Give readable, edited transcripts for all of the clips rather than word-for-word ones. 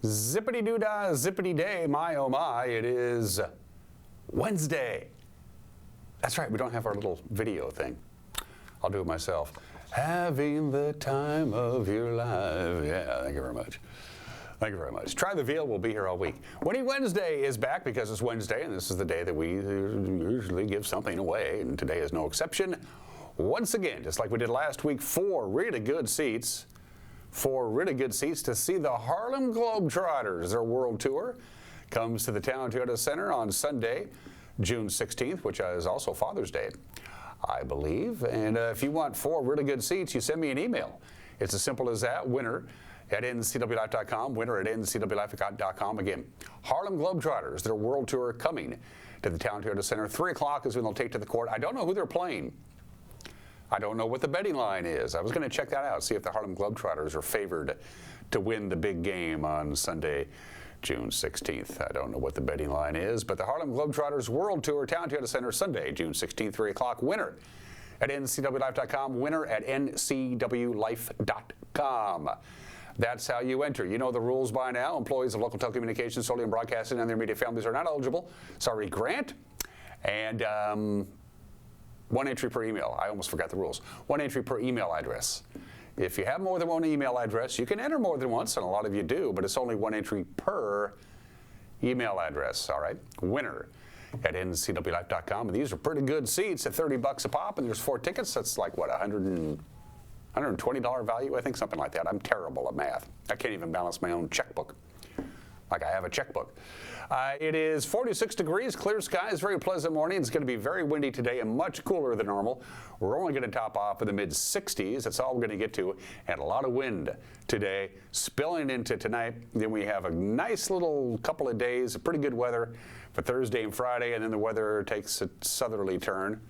Zippity-doo-dah, zippity-day, my oh my, it is Wednesday. That's right, we don't have our little video thing. I'll do it myself. Having the time of your life. Yeah, thank you very much. Thank you very much. Try the veal, we'll be here all week. Winnie Wednesday is back because it's Wednesday, and this is the day that we usually give something away, and today is no exception. Once again, just like we did last week, four really good seats to see the Harlem Globetrotters. Their world tour comes to the Town Toyota Center on Sunday, June 16th, which is also Father's Day, I believe. And if you want four really good seats, you send me an email. It's as simple as that, winner@ncwlife.com, winner@ncwlife.com. Again, Harlem Globetrotters, their world tour coming to the Town Toyota Center. 3 o'clock is when they'll take to the court. I don't know who they're playing. I don't know what the betting line is. I was going to check that out, see if the Harlem Globetrotters are favored to win the big game on Sunday, June 16th. I don't know what the betting line is, but the Harlem Globetrotters World Tour, Town Toyota Center, Sunday, June 16th, 3 o'clock. Winner@ncwlife.com, winner@ncwlife.com. That's how you enter. You know the rules by now. Employees of local telecommunications, solely in broadcasting, and their immediate families are not eligible. Sorry, Grant. And one entry per email. I almost forgot the rules. One entry per email address. If you have more than one email address, you can enter more than once, and a lot of you do, but it's only one entry per email address, all right? Winner@ncwlife.com. And these are pretty good seats at $30 a pop, and there's 4 tickets. That's like, what, $120 value, I think, something like that. I'm terrible at math. I can't even balance my own checkbook like I have a checkbook. It is 46 degrees, clear skies, very pleasant morning. It's going to be very windy today and much cooler than normal. We're only going to top off in the mid-60s. That's all we're going to get to. And a lot of wind today, spilling into tonight. Then we have a nice little couple of days of pretty good weather for Thursday and Friday, and then the weather takes a southerly turn,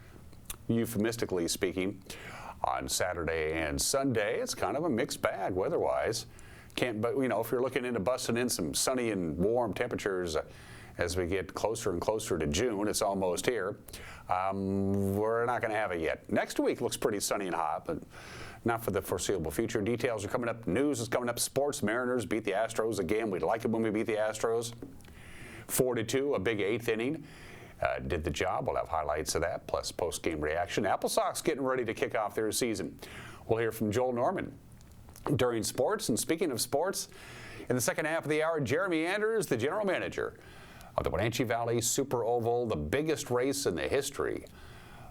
euphemistically speaking, on Saturday and Sunday. It's kind of a mixed bag weather-wise. But you know, if you're looking into busting in some sunny and warm temperatures as we get closer and closer to June, it's almost here. We're not going to have it yet. Next week looks pretty sunny and hot, but not for the foreseeable future. Details are coming up. News is coming up. Sports. Mariners beat the Astros again. We like it when we beat the Astros. 4-2, a big 8th inning. Did the job. We'll have highlights of that, plus post-game reaction. Apple Sox getting ready to kick off their season. We'll hear from Joel Norman during sports. And speaking of sports, in the second half of the hour, Jeremy Anders, the general manager of the Wenatchee Valley Super Oval, the biggest race in the history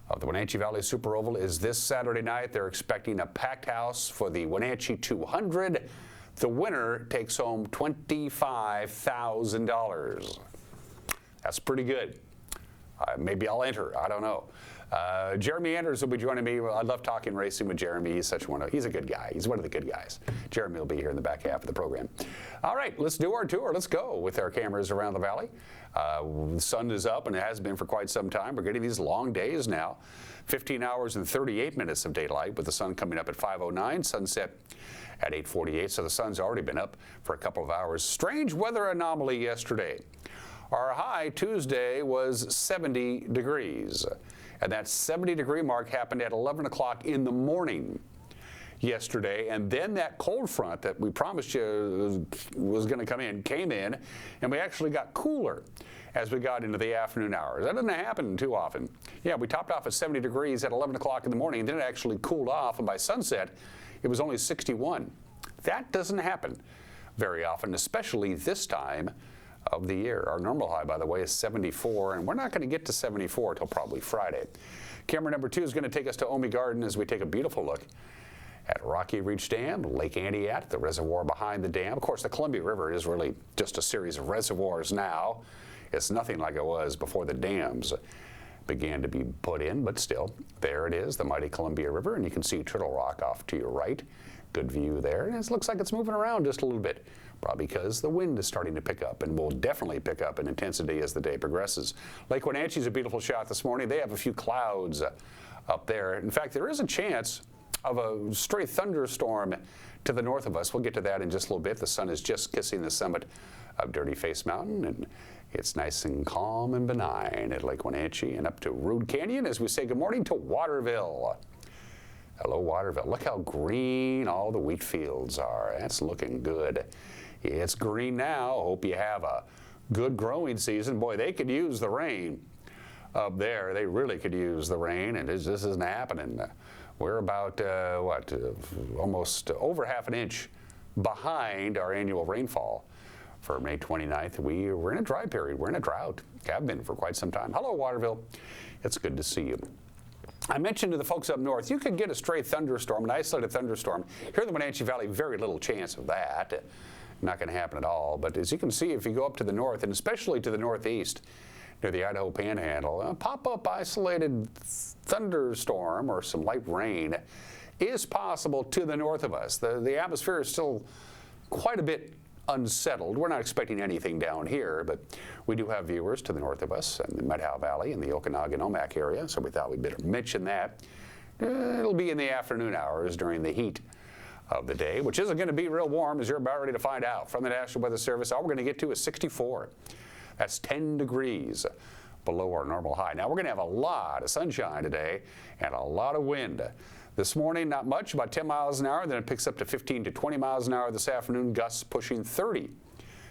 of the Wenatchee Valley Super Oval, is this Saturday night. They're expecting a packed house for the Wenatchee 200. The winner takes home $25,000. That's pretty good. Maybe I'll enter. I don't know. Jeremy Anders will be joining me. I love talking racing with Jeremy. He's a good guy. He's one of the good guys. Jeremy will be here in the back half of the program. All right, let's do our tour. Let's go with our cameras around the valley. The sun is up, and it has been for quite some time. We're getting these long days now. 15 hours and 38 minutes of daylight, with the sun coming up at 5:09, sunset at 8:48. So the sun's already been up for a couple of hours. Strange weather anomaly yesterday. Our high Tuesday was 70 degrees. And that 70-degree mark happened at 11 o'clock in the morning yesterday. And then that cold front that we promised you was going to come in came in, and we actually got cooler as we got into the afternoon hours. That doesn't happen too often. Yeah, we topped off at 70 degrees at 11 o'clock in the morning, and then it actually cooled off, and by sunset, it was only 61. That doesn't happen very often, especially this time of the year. Our normal high, by the way, is 74, and we're not going to get to 74 until probably Friday. Camera number 2 is going to take us to Omi Garden as we take a beautiful look at Rocky Reach Dam, Lake Antioch, the reservoir behind the dam. Of course, the Columbia River is really just a series of reservoirs now. It's nothing like it was before the dams began to be put in, but still, there it is, the mighty Columbia River, and you can see Turtle Rock off to your right. Good view there, and it looks like it's moving around just a little bit. Probably because the wind is starting to pick up, and will definitely pick up in intensity as the day progresses. Lake Wenatchee is a beautiful shot this morning. They have a few clouds up there. In fact, there is a chance of a stray thunderstorm to the north of us. We'll get to that in just a little bit. The sun is just kissing the summit of Dirty Face Mountain, and it's nice and calm and benign at Lake Wenatchee. And up to Rude Canyon as we say good morning to Waterville. Hello, Waterville. Look how green all the wheat fields are. That's looking good. It's green now. Hope you have a good growing season. Boy, they could use the rain up there. They really could use the rain, and this isn't happening. We're about, almost over half an inch behind our annual rainfall for May 29th. We're in a dry period. We're in a drought. Have been for quite some time. Hello, Waterville. It's good to see you. I mentioned to the folks up north, you could get a stray thunderstorm, an isolated thunderstorm. Here in the Wenatchee Valley, very little chance of that. Not going to happen at all. But as you can see, if you go up to the north, and especially to the northeast, near the Idaho Panhandle, a pop-up isolated thunderstorm or some light rain is possible to the north of us. The atmosphere is still quite a bit unsettled. We're not expecting anything down here, but we do have viewers to the north of us in the Methow Valley and the Okanagan-Omak area, so we thought we'd better mention that. It'll be in the afternoon hours during the heat of the day, which isn't going to be real warm, as you're about ready to find out. From the National Weather Service, all we're going to get to is 64. That's 10 degrees below our normal high. Now, we're going to have a lot of sunshine today and a lot of wind. This morning, not much, about 10 miles an hour. Then it picks up to 15 to 20 miles an hour this afternoon, gusts pushing 30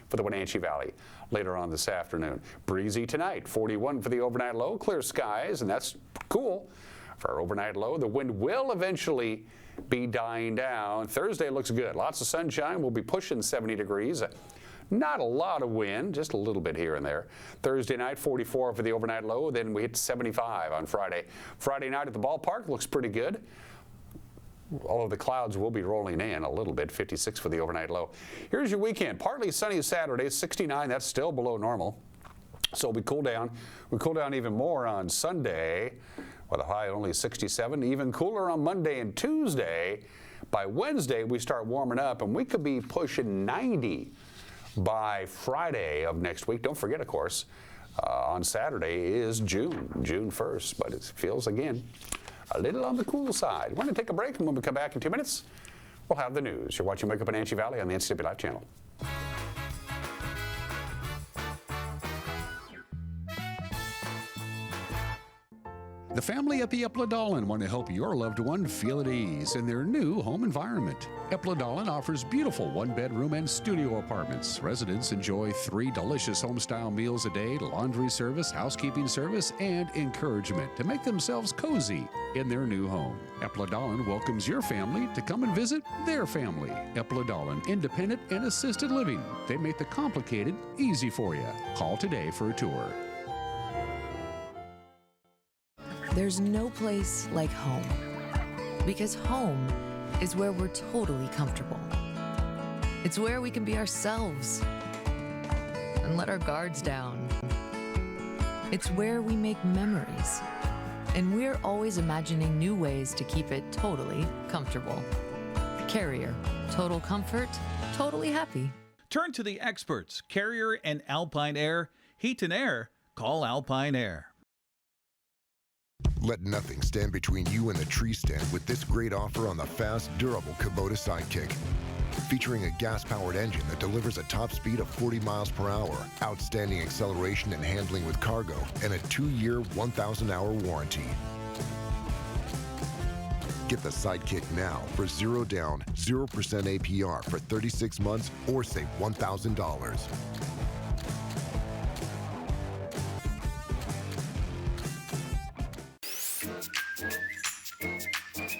for the Wenatchee Valley later on this afternoon. Breezy tonight, 41 for the overnight low, clear skies, and that's cool for our overnight low. The wind will eventually be dying down. Thursday looks good. Lots of sunshine. We'll be pushing 70 degrees. Not a lot of wind, just a little bit here and there. Thursday night, 44 for the overnight low. Then we hit 75 on Friday. Friday night at the ballpark looks pretty good, although the clouds will be rolling in a little bit. 56 for the overnight low. Here's your weekend. Partly sunny Saturday, 69. That's still below normal. So we cool down. We cool down even more on Sunday with a high only 67. Even cooler on Monday and Tuesday. By Wednesday, we start warming up, and we could be pushing 90 by Friday of next week. Don't forget, of course, on Saturday is June 1st, but it feels, again, a little on the cool side. We're going to take a break, and when we come back in 2 minutes, we'll have the news. You're watching Wake Up Wenatchee Valley on the NCW Live channel. The family at the Epladolin want to help your loved one feel at ease in their new home environment. Epladolin offers beautiful one-bedroom and studio apartments. Residents enjoy 3 delicious home-style meals a day, laundry service, housekeeping service, and encouragement to make themselves cozy in their new home. Epladolin welcomes your family to come and visit their family. Epladolin, independent and assisted living. They make the complicated easy for you. Call today for a tour. There's no place like home, because home is where we're totally comfortable. It's where we can be ourselves and let our guards down. It's where we make memories, and we're always imagining new ways to keep it totally comfortable. Carrier, total comfort, totally happy. Turn to the experts, Carrier and Alpine Air. Heat and air, call Alpine Air. Let nothing stand between you and the tree stand with this great offer on the fast, durable Kubota Sidekick. Featuring a gas-powered engine that delivers a top speed of 40 miles per hour, outstanding acceleration and handling with cargo, and a 2-year, 1,000-hour warranty. Get the Sidekick now for 0 down, 0% APR for 36 months or save $1,000.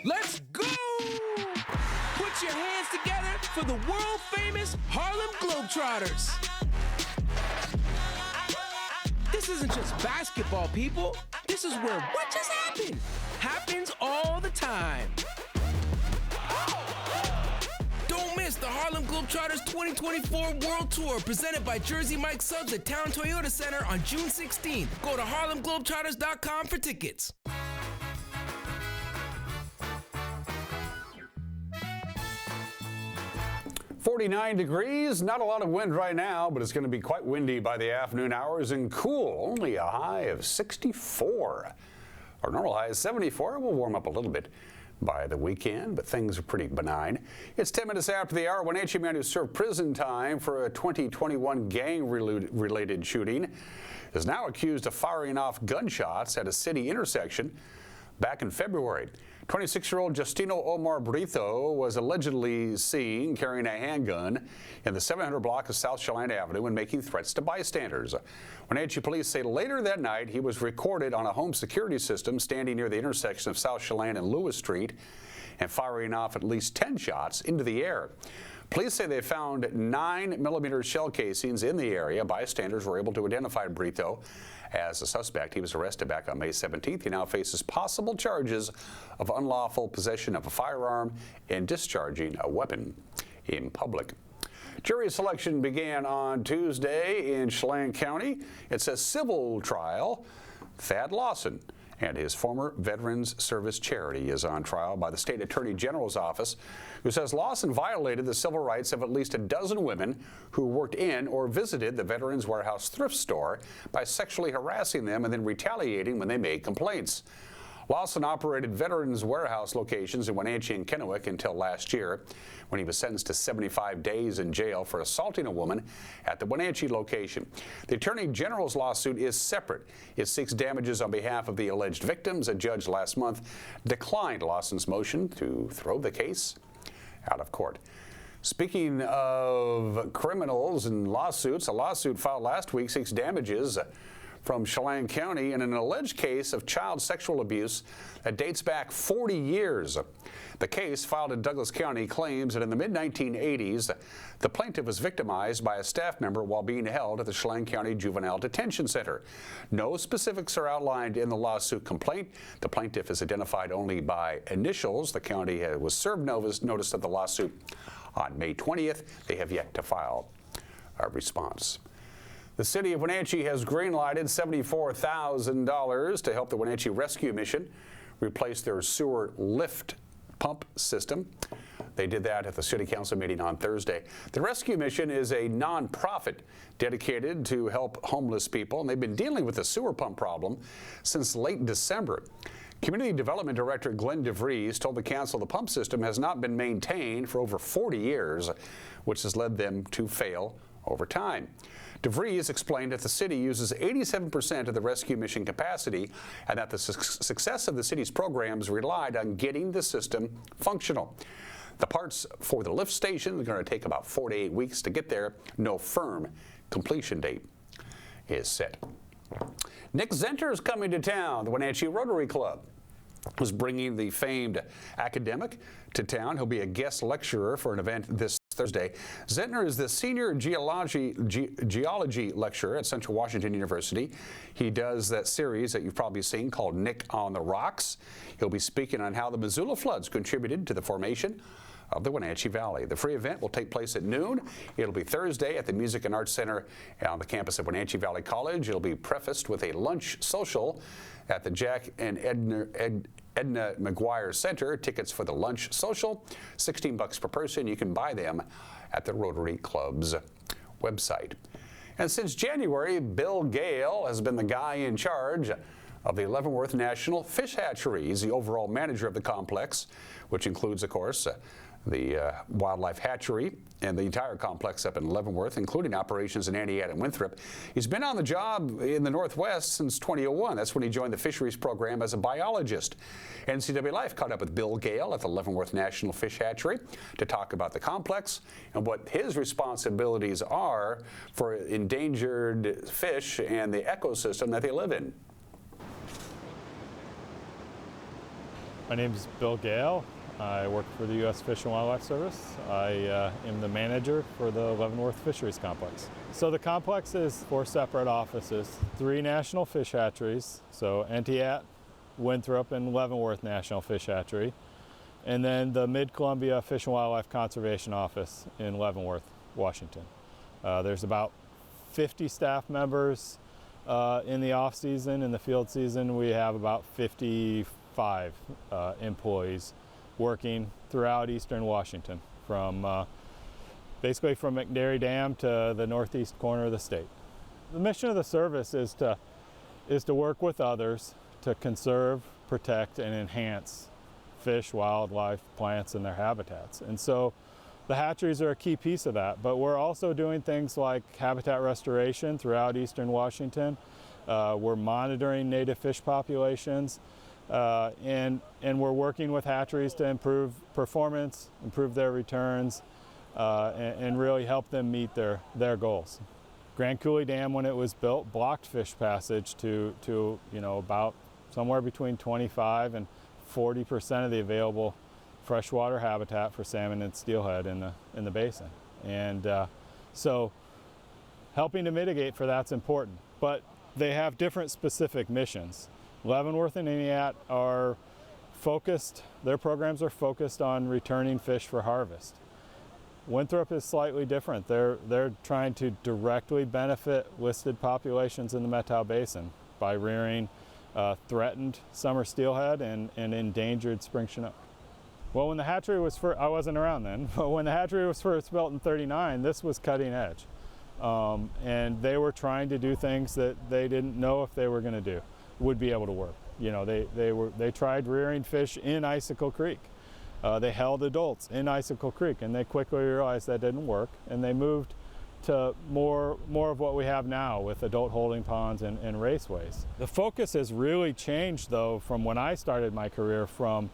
Let's go! Put your hands together for the world-famous Harlem Globetrotters. This isn't just basketball, people. This is where what just happened happens all the time. Don't miss the Harlem Globetrotters 2024 World Tour presented by Jersey Mike Subs at Town Toyota Center on June 16th. Go to harlemglobetrotters.com for tickets. 49 degrees, not a lot of wind right now, but it's going to be quite windy by the afternoon hours and cool. Only a high of 64. Our normal high is 74. We'll warm up a little bit by the weekend, but things are pretty benign. It's 10 minutes after the hour. Wenatchee man who served prison time for a 2021 gang-related shooting is now accused of firing off gunshots at a city intersection back in February. 26-year-old Justino Omar Brito was allegedly seen carrying a handgun in the 700 block of South Chelan Avenue and making threats to bystanders. Wenatchee police say later that night he was recorded on a home security system standing near the intersection of South Chelan and Lewis Street and firing off at least 10 shots into the air. Police say they found 9mm shell casings in the area. Bystanders were able to identify Brito as a suspect. He was arrested back on May 17th. He now faces possible charges of unlawful possession of a firearm and discharging a weapon in public. Jury selection began on Tuesday in Chelan County. It's a civil trial. Thad Lawson and his former Veterans Service charity is on trial by the State Attorney General's office, who says Lawson violated the civil rights of at least a dozen women who worked in or visited the Veterans Warehouse thrift store by sexually harassing them and then retaliating when they made complaints. Lawson operated Veterans Warehouse locations in Wenatchee and Kennewick until last year, when he was sentenced to 75 days in jail for assaulting a woman at the Wenatchee location. The Attorney General's lawsuit is separate. It seeks damages on behalf of the alleged victims. A judge last month declined Lawson's motion to throw the case out of court. Speaking of criminals and lawsuits, a lawsuit filed last week seeks damages from Chelan County in an alleged case of child sexual abuse that dates back 40 years. The case, filed in Douglas County, claims that in the mid-1980s, the plaintiff was victimized by a staff member while being held at the Chelan County Juvenile Detention Center. No specifics are outlined in the lawsuit complaint. The plaintiff is identified only by initials. The county was served notice of the lawsuit on May 20th. They have yet to file a response. The city of Wenatchee has greenlighted $74,000 to help the Wenatchee Rescue Mission replace their sewer lift pump system. They did that at the City Council meeting on Thursday. The Rescue Mission is a nonprofit dedicated to help homeless people, and they've been dealing with the sewer pump problem since late December. Community Development Director Glenn DeVries told the council the pump system has not been maintained for over 40 years, which has led them to fail over time. DeVries explained that the city uses 87% of the rescue mission capacity and that the success of the city's programs relied on getting the system functional. The parts for the lift station are going to take about 4 to 8 weeks to get there. No firm completion date is set. Nick Zenter is coming to town. The Wenatchee Rotary Club was bringing the famed academic to town. He'll be a guest lecturer for an event this Thursday. Zentner is the senior geology lecturer at Central Washington University. He does that series that you've probably seen called Nick on the Rocks. He'll be speaking on how the Missoula floods contributed to the formation of the Wenatchee Valley. The free event will take place at noon. It'll be Thursday at the Music and Arts Center on the campus of Wenatchee Valley College. It'll be prefaced with a lunch social at the Jack and Edna McGuire Center. Tickets for the lunch social, $16 per person. You can buy them at the Rotary Club's website. And since January, Bill Gale has been the guy in charge of the Leavenworth National Fish Hatchery. He's the overall manager of the complex, which includes, of course, the wildlife hatchery and the entire complex up in Leavenworth, including operations in Antioch and Winthrop. He's been on the job in the Northwest since 2001. That's when he joined the fisheries program as a biologist. NCW Life caught up with Bill Gale at the Leavenworth National Fish Hatchery to talk about the complex and what his responsibilities are for endangered fish and the ecosystem that they live in. My name is Bill Gale. I work for the U.S. Fish and Wildlife Service. I am the manager for the Leavenworth Fisheries Complex. So the complex is 4 separate offices, 3 national fish hatcheries, so Antioch, Winthrop, and Leavenworth National Fish Hatchery, and then the Mid-Columbia Fish and Wildlife Conservation Office in Leavenworth, Washington. There's about 50 staff members in the off-season. In the field season, we have about 55 employees working throughout eastern Washington, from basically from McNairy Dam to the northeast corner of the state. The mission of the service is to work with others to conserve, protect, and enhance fish, wildlife, plants, and their habitats. And so the hatcheries are a key piece of that, but we're also doing things like habitat restoration throughout eastern Washington. We're monitoring native fish populations. and we're working with hatcheries to improve performance, improve their returns, and really help them meet their goals. Grand Coulee Dam, when it was built, blocked fish passage to about somewhere between 25 and 40% of the available freshwater habitat for salmon and steelhead in the basin. And so helping to mitigate for that's important. But they have different specific missions. Leavenworth and Entiat are focused, their programs are focused on returning fish for harvest. Winthrop is slightly different. They're trying to directly benefit listed populations in the Methow Basin by rearing threatened summer steelhead and endangered spring chinook. Well, when the hatchery was first, I wasn't around then, but when the hatchery was first built in '39, this was cutting edge. And they were trying to do things that they didn't know if they were going to do, would be able to work. They tried rearing fish in Icicle Creek. They held adults in Icicle Creek, and they quickly realized that didn't work, and they moved to more of what we have now with adult holding ponds and raceways. The focus has really changed, though, from when I started my career, from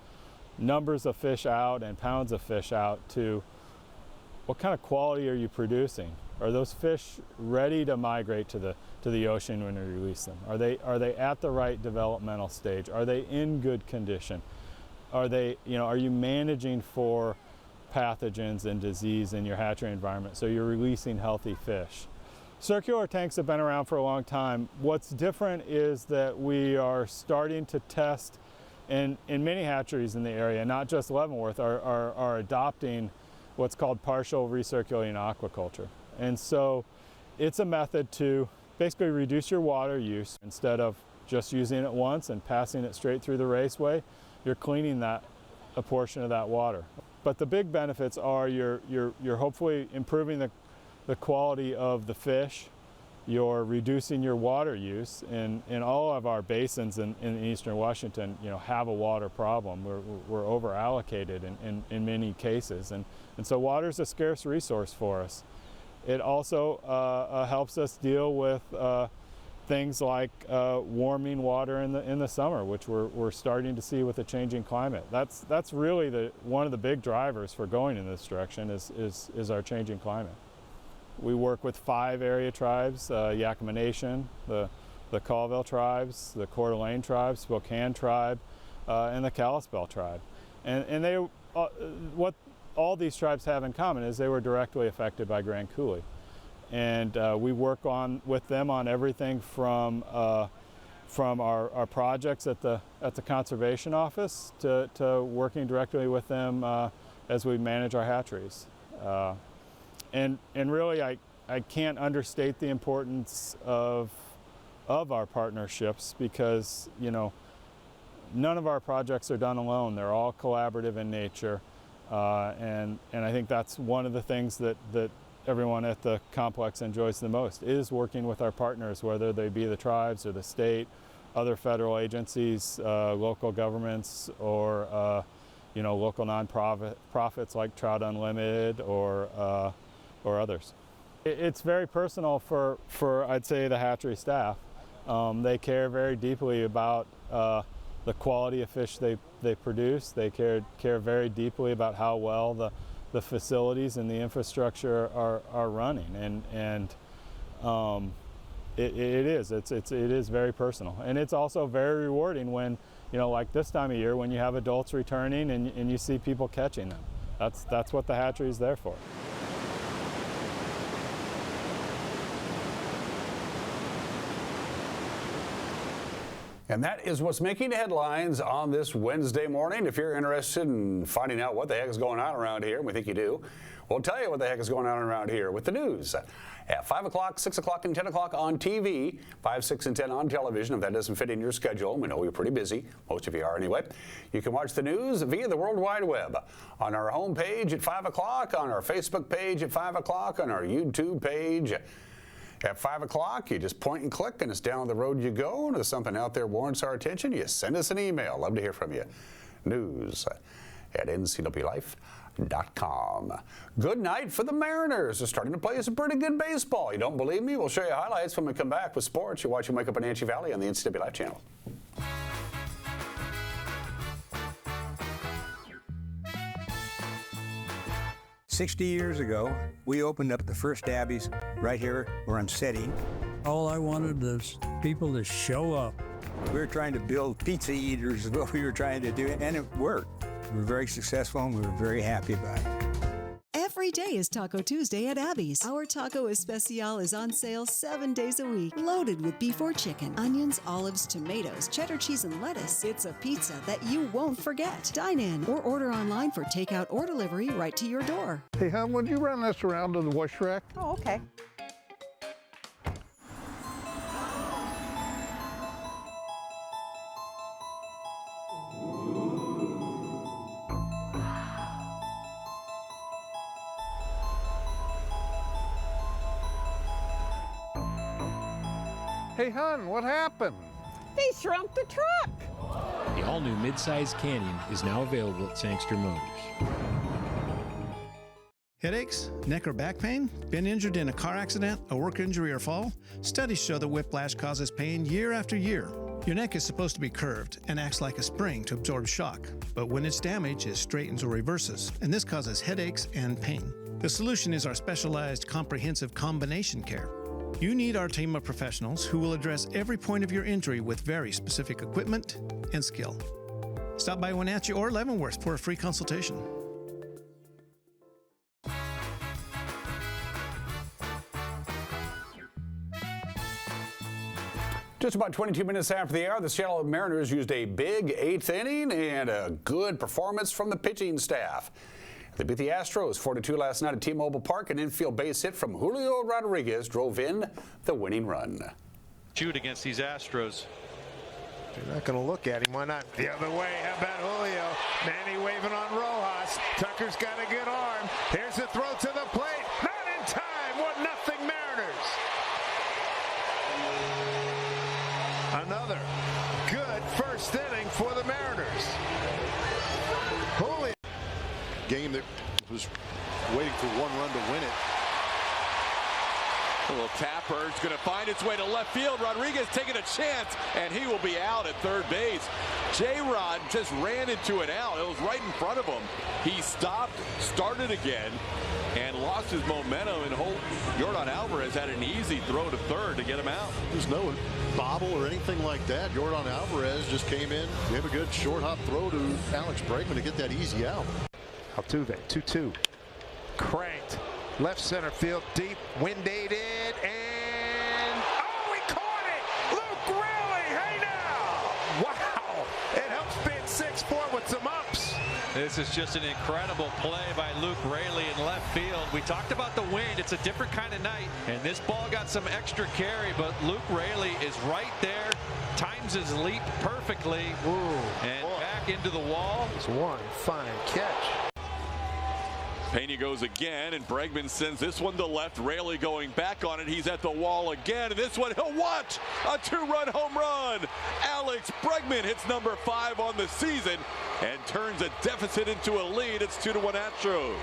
numbers of fish out and pounds of fish out to what kind of quality are you producing? Are those fish ready to migrate to the ocean when we release them? Are they at the right developmental stage? Are they in good condition? Are you managing for pathogens and disease in your hatchery environment so you're releasing healthy fish? Circular tanks have been around for a long time. What's different is that we are starting to test, and in many hatcheries in the area, not just Leavenworth, are adopting what's called partial recirculating aquaculture. And so it's a method to basically reduce your water use. Instead of just using it once and passing it straight through the raceway, you're cleaning a portion of that water. But the big benefits are you're hopefully improving the quality of the fish. You're reducing your water use. In all of our basins in eastern Washington, have a water problem. We're over allocated in many cases, and so water is a scarce resource for us. It also helps us deal with things like warming water in the summer, which we're starting to see with the changing climate. That's really one of the big drivers for going in this direction is our changing climate. We work with 5 area tribes: Yakima Nation, the Colville tribes, the Coeur d'Alene tribe, Spokane tribe, and the Kalispell tribe. And they what all these tribes have in common is they were directly affected by Grand Coulee. And we work with them on everything from our projects at the conservation office to working directly with them as we manage our hatcheries. And really, I can't understate the importance of our partnerships, because none of our projects are done alone. They're all collaborative in nature, and I think that's one of the things that everyone at the complex enjoys the most, is working with our partners, whether they be the tribes or the state, other federal agencies, local governments, or local nonprofits like Trout Unlimited or others. It's very personal for I'd say the hatchery staff. They care very deeply about the quality of fish they produce. They care very deeply about how well the facilities and the infrastructure are running, and it is very personal, and it's also very rewarding when like this time of year, when you have adults returning and you see people catching them. That's what the hatchery is there for. And that is what's making headlines on this Wednesday morning. If you're interested in finding out what the heck is going on around here, and we think you do, we'll tell you what the heck is going on around here with the news at 5 o'clock, 6 o'clock, and 10 o'clock on TV, 5, 6, and 10 on television. If that doesn't fit in your schedule, we know you're pretty busy. Most of you are anyway. You can watch the news via the World Wide Web on our homepage at 5 o'clock, on our Facebook page at 5 o'clock, on our YouTube page at 5 o'clock. You just point and click, and it's down the road you go. And if something out there warrants our attention, you send us an email. Love to hear from you. News at ncwlife.com. Good night for the Mariners. They're starting to play some pretty good baseball. You don't believe me? We'll show you highlights when we come back with sports. You're watching Wake Up in Wenatchee Valley on the NCW Life channel. 60 years ago, we opened up the first Abby's right here where I'm sitting. All I wanted is people to show up. We were trying to build pizza eaters is what we were trying to do, and it worked. We were very successful, and we were very happy about it. Every day is Taco Tuesday at Abby's. Our Taco Especial is on sale 7 days a week, loaded with beef or chicken, onions, olives, tomatoes, cheddar cheese, and lettuce. It's a pizza that you won't forget. Dine in or order online for takeout or delivery right to your door. Hey, hon, would you run this around to the wash rack? Oh, okay. Hey, hon, what happened? They shrunk the truck. The all-new midsize Canyon is now available at Sangster Motors. Headaches, neck or back pain? Been injured in a car accident, a work injury, or fall? Studies show that whiplash causes pain year after year. Your neck is supposed to be curved and acts like a spring to absorb shock. But when it's damaged, it straightens or reverses, and this causes headaches and pain. The solution is our specialized comprehensive combination care. You need our team of professionals who will address every point of your injury with very specific equipment and skill. Stop by Wenatchee or Leavenworth for a free consultation. Just about 22 minutes after the hour, the Seattle Mariners used a big 8th inning and a good performance from the pitching staff. They beat the Astros 4-2 last night at T-Mobile Park. An infield base hit from Julio Rodriguez drove in the winning run. Shoot against these Astros. They're not going to look at him. Why not? The other way. How about Julio? Manny waving on Rojas. Tucker's got a good arm. Here's the throw to the plate. Not in time. 1-0 Mariners. Another good first inning for the Mariners. Julio. Game that was waiting for one run to win it. A little tapper. It's going to find its way to left field. Rodriguez taking a chance, and he will be out at third base. J-Rod just ran into an out. It was right in front of him. He stopped, started again, and lost his momentum. And Yordan Alvarez had an easy throw to third to get him out. There's no bobble or anything like that. Yordan Alvarez just came in, gave a good short hop throw to Alex Bregman to get that easy out. Altuve, 2-2. Cranked. Left center field, deep, windade it, and oh, he caught it! Luke Raley, hey now! Wow! It helps bid 6-4 with some ups. This is just an incredible play by Luke Raley in left field. We talked about the wind. It's a different kind of night, and this ball got some extra carry, but Luke Raley is right there, times his leap perfectly, and back into the wall. It's one fine catch. Pena goes again, and Bregman sends this one to left. Raley going back on it. He's at the wall again, and this one he'll watch. A 2-run home run. Alex Bregman hits number 5 on the season and turns a deficit into a lead. It's 2-1 Astros.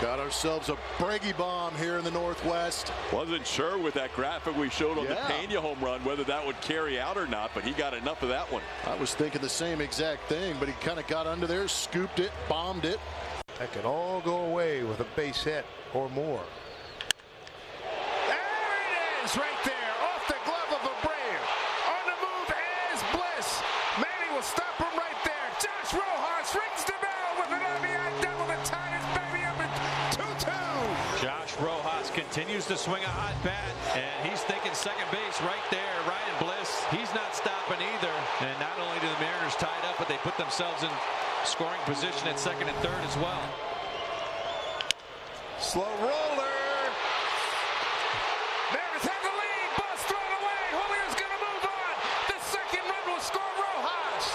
Got ourselves a Breggy bomb here in the Northwest. Wasn't sure with that graphic we showed on the Pena home run whether that would carry out or not, but he got enough of that one. I was thinking the same exact thing, but he kind of got under there, scooped it, bombed it. That could all go away with a base hit or more. There it is, right there, off the glove of Abreu. On the move is Bliss. Manny will stop him right there. Josh Rojas rings the bell with an RBI double to tie his baby up at 2-2. Josh Rojas continues to swing a hot bat, and he's thinking second base right there. Ryan Bliss, he's not stopping either. And not only do the Mariners tie it up, but they put themselves in scoring position at second and third as well. Slow roller. Mariners have the lead. Bus thrown away. Julio's going to move on. The second run will score Rojas.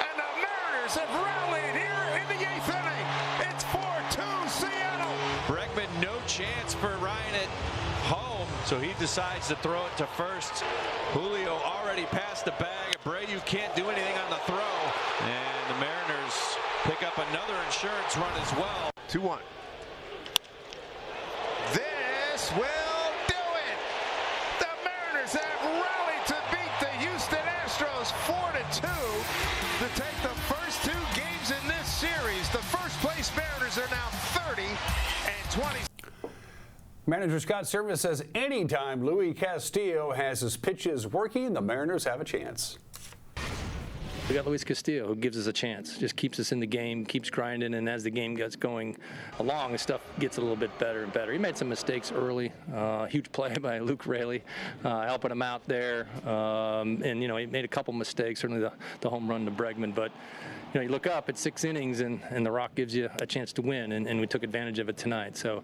And the Mariners have rallied here in the 8th inning. It's 4-2 Seattle. Bregman, no chance for Ryan at home, so he decides to throw it to first. Julio already passed the bag. Abreu can't do anything on the throw. And the Mariners pick up another insurance run as well. 2-1. This will do it. The Mariners have rallied to beat the Houston Astros 4-2 to take the first 2 games in this series. The first place Mariners are now 30 Manager Scott Service says anytime Luis Castillo has his pitches working, the Mariners have a chance. We got Luis Castillo, who gives us a chance, just keeps us in the game, keeps grinding, and as the game gets going along, the stuff gets a little bit better and better. He made some mistakes early, huge play by Luke Raley, helping him out there, and he made a couple mistakes, certainly the home run to Bregman, but you look up at 6 innings, and The Rock gives you a chance to win, and we took advantage of it tonight. So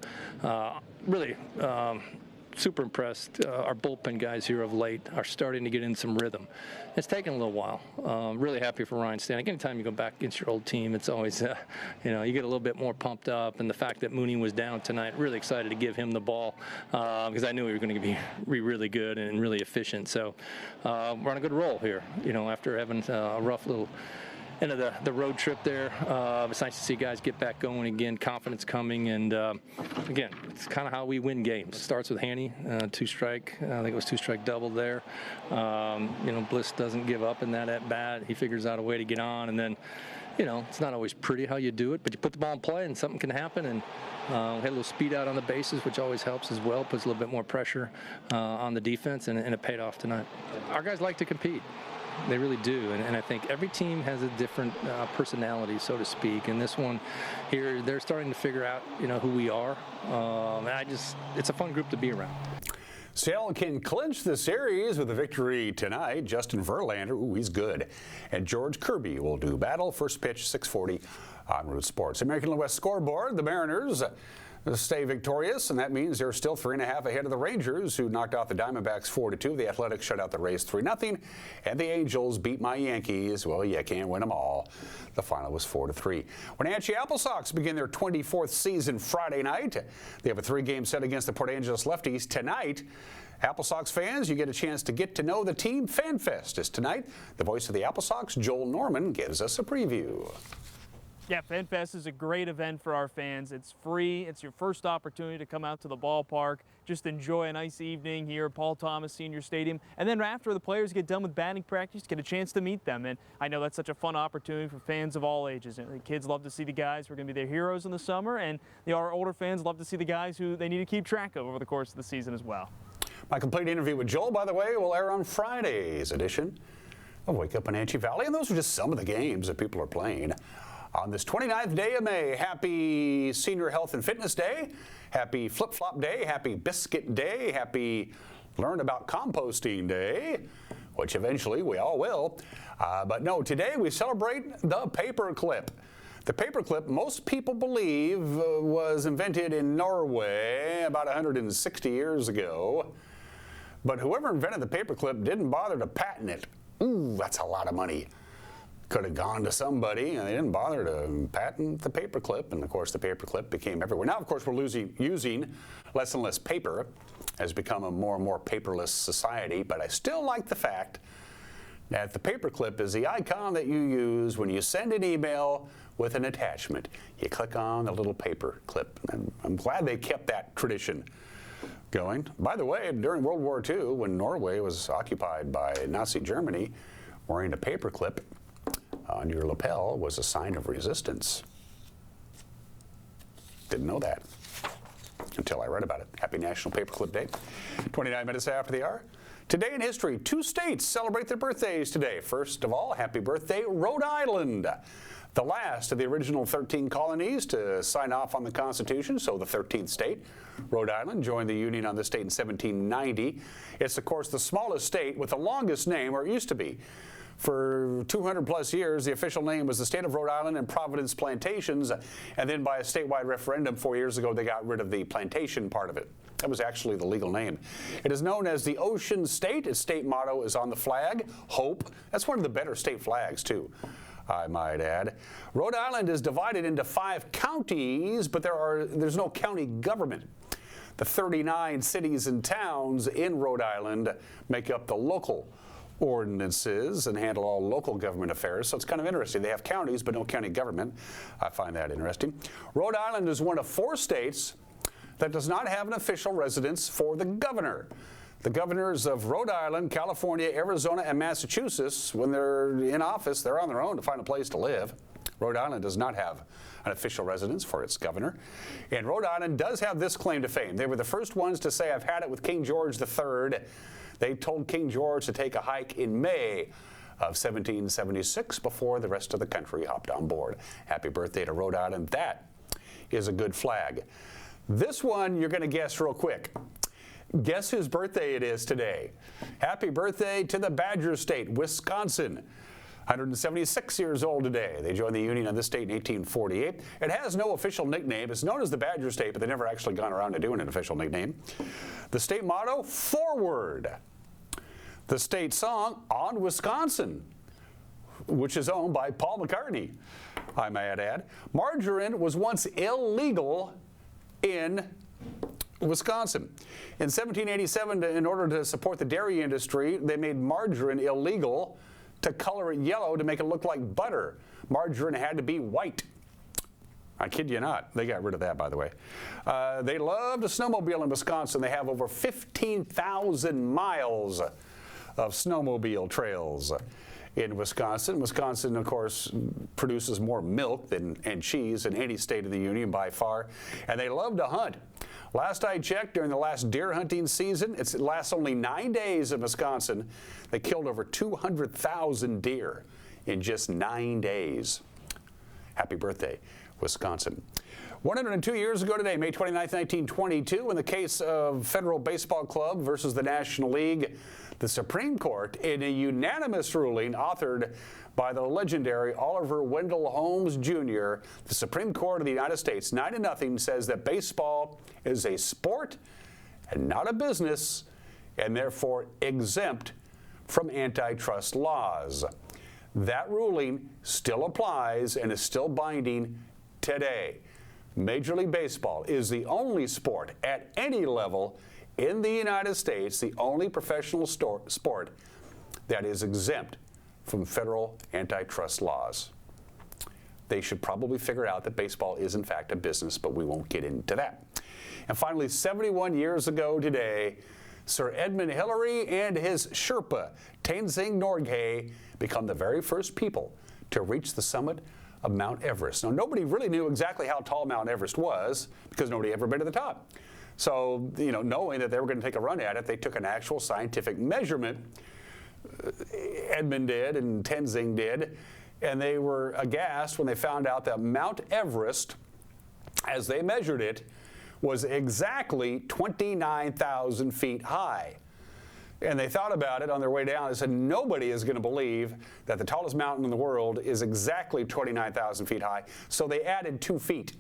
really super impressed. Our bullpen guys here of late are starting to get in some rhythm. It's taken a little while. Really happy for Ryan Stanek. Anytime you go back against your old team, it's always, you get a little bit more pumped up. And the fact that Mooney was down tonight, really excited to give him the ball because I knew we were going to be really good and really efficient. So we're on a good roll here, after having a rough little end of the road trip there. It's nice to see guys get back going again, confidence coming, and again, it's kind of how we win games. It starts with Haney, 2-strike. I think it was 2-strike double there. Bliss doesn't give up in that at bat. He figures out a way to get on, and then, it's not always pretty how you do it, but you put the ball in play and something can happen, and we had a little speed out on the bases, which always helps as well, puts a little bit more pressure on the defense, and it paid off tonight. Our guys like to compete. They really do, and I think every team has a different personality, so to speak. And this one here, they're starting to figure out, who we are. It's a fun group to be around. Seattle can clinch the series with a victory tonight. Justin Verlander, he's good. And George Kirby will do battle. First pitch, 6:40 on Root Sports. American West scoreboard, the Mariners stay victorious, and that means they're still 3.5 ahead of the Rangers, who knocked out the Diamondbacks 4-2. The Athletics shut out the Rays 3-0, and the Angels beat my Yankees. Well, you can't win them all. The final was 4-3. Wenatchee Apple Sox begin their 24th season Friday night. They have a 3-game set against the Port Angeles Lefties tonight. Apple Sox fans, you get a chance to get to know the team. Fan Fest is tonight. The voice of the Apple Sox, Joel Norman, gives us a preview. Yeah, Fan Fest is a great event for our fans. It's free. It's your first opportunity to come out to the ballpark, just enjoy a nice evening here at Paul Thomas Senior Stadium. And then after the players get done with batting practice, get a chance to meet them. And I know that's such a fun opportunity for fans of all ages. The kids love to see the guys who are going to be their heroes in the summer, and our older fans love to see the guys who they need to keep track of over the course of the season as well. My complete interview with Joel, by the way, will air on Friday's edition of Wake Up Wenatchee Valley. And those are just some of the games that people are playing on this 29th day of May. Happy Senior Health and Fitness Day. Happy Flip Flop Day. Happy Biscuit Day. Happy Learn About Composting Day, which eventually we all will. But no, today we celebrate the paperclip. The paperclip, most people believe, was invented in Norway about 160 years ago. But whoever invented the paperclip didn't bother to patent it. Ooh, that's a lot of money. Could have gone to somebody, and they didn't bother to patent the paperclip, and of course the paperclip became everywhere. Now, of course, we're using less and less paper. Has become a more and more paperless society, but I still like the fact that the paperclip is the icon that you use when you send an email with an attachment. You click on the little paperclip, and I'm glad they kept that tradition going. By the way, during World War II, when Norway was occupied by Nazi Germany, wearing a paperclip on your lapel was a sign of resistance. Didn't know that until I read about it. Happy National Paperclip Day. 29 minutes after the hour. Today in history, 2 states celebrate their birthdays today. First of all, happy birthday, Rhode Island. The last of the original 13 colonies to sign off on the Constitution, so the 13th state. Rhode Island joined the Union on this date in 1790. It's, of course, the smallest state with the longest name, or it used to be. For 200 plus years, the official name was the State of Rhode Island and Providence Plantations, and then by a statewide referendum 4 years ago, they got rid of the plantation part of it. That was actually the legal name. It is known as the Ocean State. Its state motto is on the flag, Hope. That's one of the better state flags, too, I might add. Rhode Island is divided into 5 counties, but there's no county government. The 39 cities and towns in Rhode Island make up the local ordinances and handle all local government affairs. So it's kind of interesting. They have counties, but no county government. I find that interesting. Rhode Island is one of 4 states that does not have an official residence for the governor. The governors of Rhode Island, California, Arizona, and Massachusetts, when they're in office, they're on their own to find a place to live. Rhode Island does not have an official residence for its governor. And Rhode Island does have this claim to fame. They were the first ones to say, I've had it with King George III. They told King George to take a hike in May of 1776 before the rest of the country hopped on board. Happy birthday to Rhode Island. That is a good flag. This one you're going to guess real quick. Guess whose birthday it is today? Happy birthday to the Badger State, Wisconsin. 176 years old today. They joined the Union of this state in 1848. It has no official nickname. It's known as the Badger State, but they've never actually gone around to doing an official nickname. The state motto, Forward. The state song, On Wisconsin, which is owned by Paul McCartney, I might add. Margarine was once illegal in Wisconsin. In 1787, in order to support the dairy industry, they made margarine illegal to color it yellow to make it look like butter. Margarine had to be white. I kid you not. They got rid of that, by the way. They love to snowmobile in Wisconsin. They have over 15,000 miles of snowmobile trails in Wisconsin. Wisconsin, of course, produces more milk and cheese than any state in the Union by far. And they love to hunt. Last I checked, during the last deer hunting season, it lasts only 9 days in Wisconsin. They killed over 200,000 deer in just 9 days. Happy birthday, Wisconsin. 102 years ago today, May 29, 1922, in the case of Federal Baseball Club versus the National League, the Supreme Court, in a unanimous ruling authored by the legendary Oliver Wendell Holmes Jr., the Supreme Court of the United States, 9-0, says that baseball is a sport and not a business, and therefore exempt from antitrust laws. That ruling still applies and is still binding today. Major League Baseball is the only sport at any level in the United States, the only professional sport that is exempt from federal antitrust laws. They should probably figure out that baseball is in fact a business, but we won't get into that. And finally, 71 years ago today, Sir Edmund Hillary and his Sherpa, Tenzing Norgay, become the very first people to reach the summit of Mount Everest. Now, nobody really knew exactly how tall Mount Everest was because nobody ever been to the top. So, knowing that they were going to take a run at it, they took an actual scientific measurement. Edmund did and Tenzing did, and they were aghast when they found out that Mount Everest, as they measured it, was exactly 29,000 feet high. And they thought about it on their way down. They said, nobody is going to believe that the tallest mountain in the world is exactly 29,000 feet high. So they added 2 feet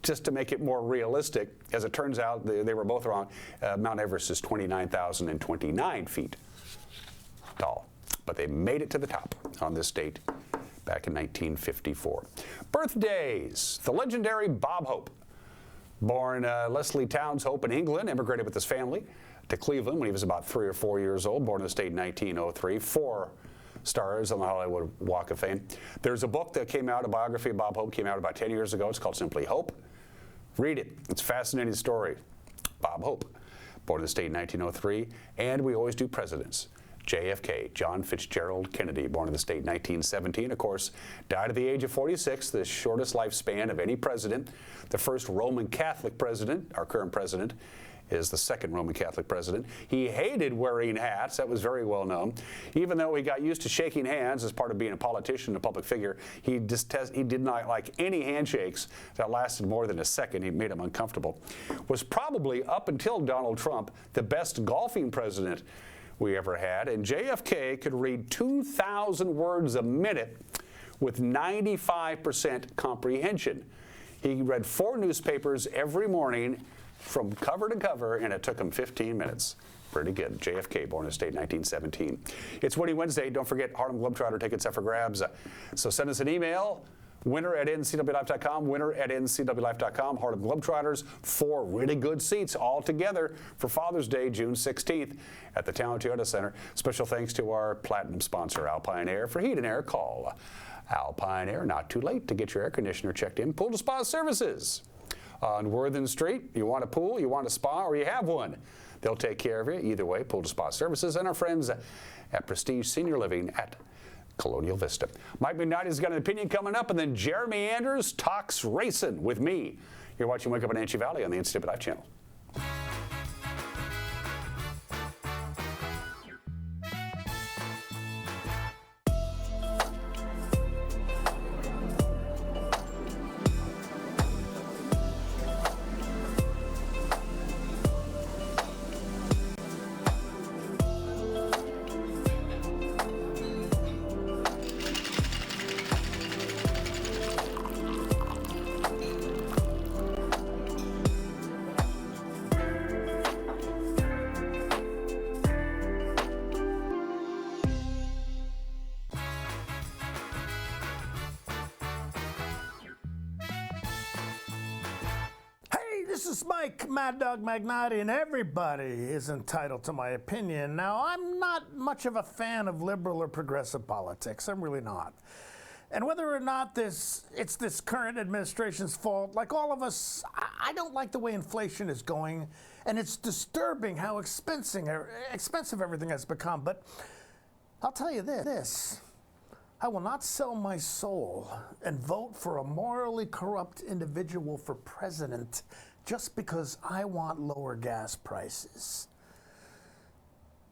just to make it more realistic. As it turns out, they were both wrong. Mount Everest is 29,029 feet tall. But they made it to the top on this date back in 1954. Birthdays. The legendary Bob Hope. Born Leslie Towns Hope in England, immigrated with his family to Cleveland when he was about 3 or 4 years old, born in the state in 1903. 4 stars on the Hollywood Walk of Fame. There's a book that came out, a biography of Bob Hope, came out about 10 years ago. It's called simply Hope. Read it. It's a fascinating story. Bob Hope, born in the state in 1903, and we always do presidents. JFK, John Fitzgerald Kennedy, born in the state in 1917, of course, died at the age of 46, the shortest lifespan of any president. The first Roman Catholic president, our current president, is the second Roman Catholic president. He hated wearing hats. That was very well known. Even though he got used to shaking hands as part of being a politician and a public figure, he did not like any handshakes that lasted more than a second. He made him uncomfortable. Was probably, up until Donald Trump, the best golfing president we ever had. And JFK could read 2,000 words a minute with 95% comprehension. He read 4 newspapers every morning from cover to cover, and it took him 15 minutes. Pretty good. JFK, born in the state in 1917. It's Woody Wednesday. Don't forget, Harlem Globetrotter tickets up for grabs. So send us an email, winner@ncwlife.com, winner@ncwlife.com. Harlem Globetrotters, 4 really good seats all together for Father's Day, June 16th at the Town Toyota Center. Special thanks to our platinum sponsor, Alpine Air. For heat and air, call Alpine Air. Not too late to get your air conditioner checked in. Pool to Spa Services on Worthen Street. You want a pool, you want a spa, or you have one. They'll take care of you either way. Pool to Spa Services and our friends at Prestige Senior Living at Colonial Vista. Mike McNighty's got an opinion coming up, and then Jeremy Andrews talks racing with me. You're watching Wake Up Wenatchee Valley on the Instant Live channel. This is Mike Mad Dog McNighty, and everybody is entitled to my opinion. Now, I'm not much of a fan of liberal or progressive politics. I'm really not. And whether or not it's this current administration's fault, like all of us, I don't like the way inflation is going, and it's disturbing how expensive everything has become. But I'll tell you this. I will not sell my soul and vote for a morally corrupt individual for president just because I want lower gas prices.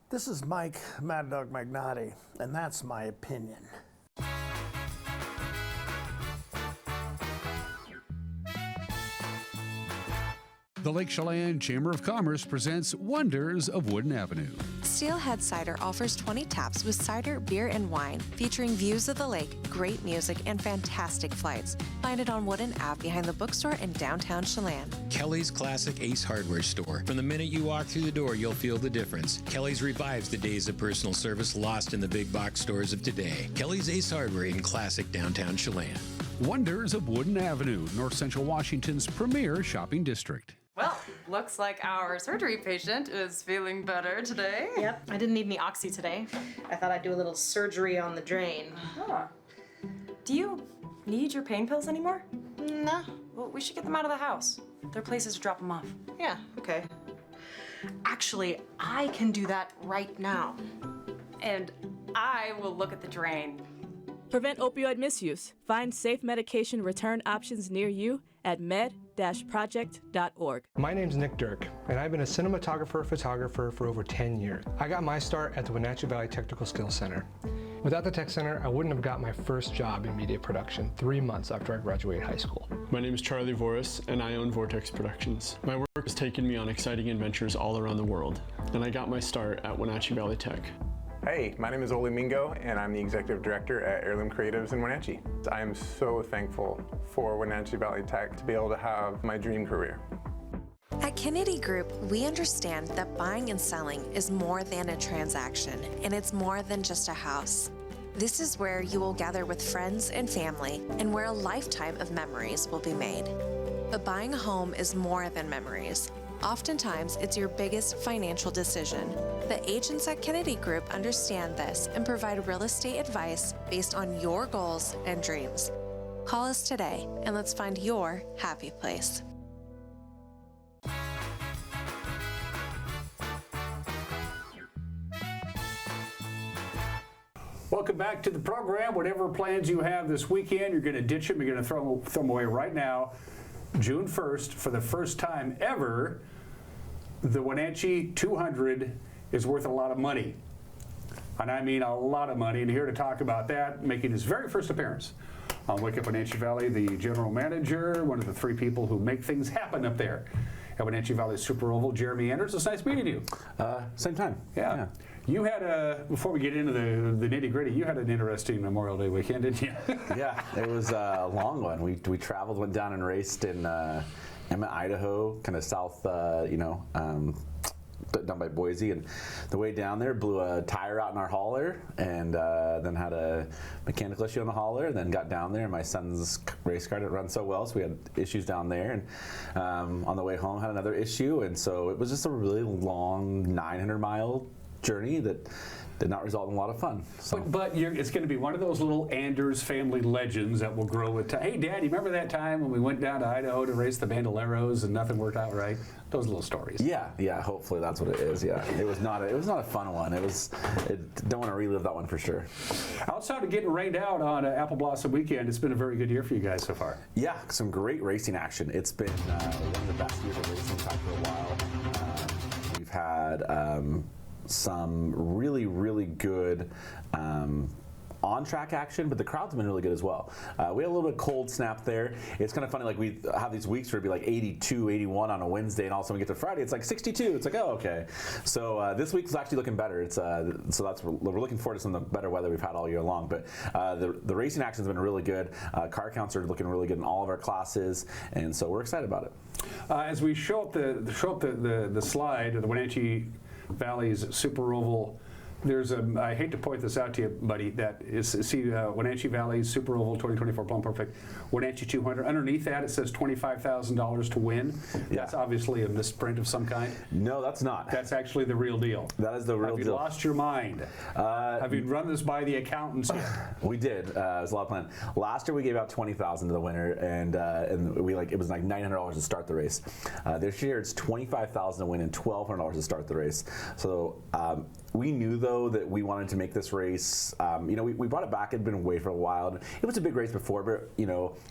This is Mike Mad Dog McNighty, and that's my opinion. The Lake Chelan Chamber of Commerce presents Wonders of Wooden Avenue. Steelhead Cider offers 20 taps with cider, beer, and wine, featuring views of the lake, great music, and fantastic flights. Find it on Wooden Ave behind the bookstore in downtown Chelan. Kelly's Classic Ace Hardware Store. From the minute you walk through the door, you'll feel the difference. Kelly's revives the days of personal service lost in the big box stores of today. Kelly's Ace Hardware in classic downtown Chelan. Wonders of Wooden Avenue, North Central Washington's premier shopping district. Well, looks like our surgery patient is feeling better today. Yep, I didn't need any oxy today. I thought I'd do a little surgery on the drain. Huh. Do you need your pain pills anymore? No. Well, we should get them out of the house. There are places to drop them off. Yeah, okay. Actually, I can do that right now. And I will look at the drain. Prevent opioid misuse. Find safe medication return options near you at med-project.org. My name's Nick Dirk, and I've been a cinematographer-photographer for over 10 years. I got my start at the Wenatchee Valley Technical Skills Center. Without the Tech Center, I wouldn't have got my first job in media production 3 months after I graduated high school. My name is Charlie Voris, and I own Vortex Productions. My work has taken me on exciting adventures all around the world, and I got my start at Wenatchee Valley Tech. Hey, my name is Oli Mingo, and I'm the Executive Director at Heirloom Creatives in Wenatchee. I am so thankful for Wenatchee Valley Tech to be able to have my dream career. At Kennedy Group, we understand that buying and selling is more than a transaction, and it's more than just a house. This is where you will gather with friends and family, and where a lifetime of memories will be made. But buying a home is more than memories. Oftentimes, it's your biggest financial decision. The agents at Kennedy Group understand this and provide real estate advice based on your goals and dreams. Call us today and let's find your happy place. Welcome back to the program. Whatever plans you have this weekend, you're going to ditch them. You're going to throw them away right now. June 1st, for the first time ever, the Wenatchee 200 is worth a lot of money. And I mean a lot of money. And here to talk about that, making his very first appearance on Wake Up Wenatchee Valley, the general manager, one of the three people who make things happen up there at Wenatchee Valley Super Oval, Jeremy Andrews. It's nice meeting you. Same time. Yeah. You had before we get into the nitty gritty, you had an interesting Memorial Day weekend, didn't you? Yeah, it was a long one. We traveled, went down and raced in Emmett, Idaho, kind of south, down by Boise, and the way down there blew a tire out in our hauler, and then had a mechanical issue on the hauler, and then got down there, and my son's race car didn't run so well, so we had issues down there, and on the way home had another issue, and so it was just a really long 900-mile journey that did not result in a lot of fun. So. But it's going to be one of those little Anders family legends that will grow with time. Hey, Dad, you remember that time when we went down to Idaho to race the Bandoleros and nothing worked out right? Those little stories. Yeah. Hopefully that's what it is. Yeah, it was not a fun one. Don't want to relive that one for sure. Outside of getting rained out on Apple Blossom Weekend, it's been a very good year for you guys so far. Yeah, some great racing action. It's been one of the best years of racing we've had for a while. We've had some really, really good on-track action, but the crowd's been really good as well. We had a little bit of cold snap there. It's kind of funny, like we have these weeks where it'd be like 82, 81 on a Wednesday, and all of a sudden we get to Friday, it's like 62. It's like, oh, okay. So this week's actually looking better. It's we're looking forward to some of the better weather we've had all year long. But the racing action's been really good. Car counts are looking really good in all of our classes, and so we're excited about it. As we show up the slide of the Wenatchee Valley's Super Oval, there's I hate to point this out to you, buddy, that is, Wenatchee Valley's Super Oval 2024 Plum Perfect, Wenatchee 200. Underneath that, it says $25,000 to win. Yeah. That's obviously a misprint of some kind. No, that's not. That's actually the real deal. That is the real deal. Have you lost your mind? Have you run this by the accountants yet? We did. It was a lot of fun. Last year we gave out $20,000 to the winner, and it was like $900 to start the race. This year it's $25,000 to win and $1,200 to start the race. So we knew though that we wanted to make this race. We brought it back. It had been away for a while. It was a big race before, but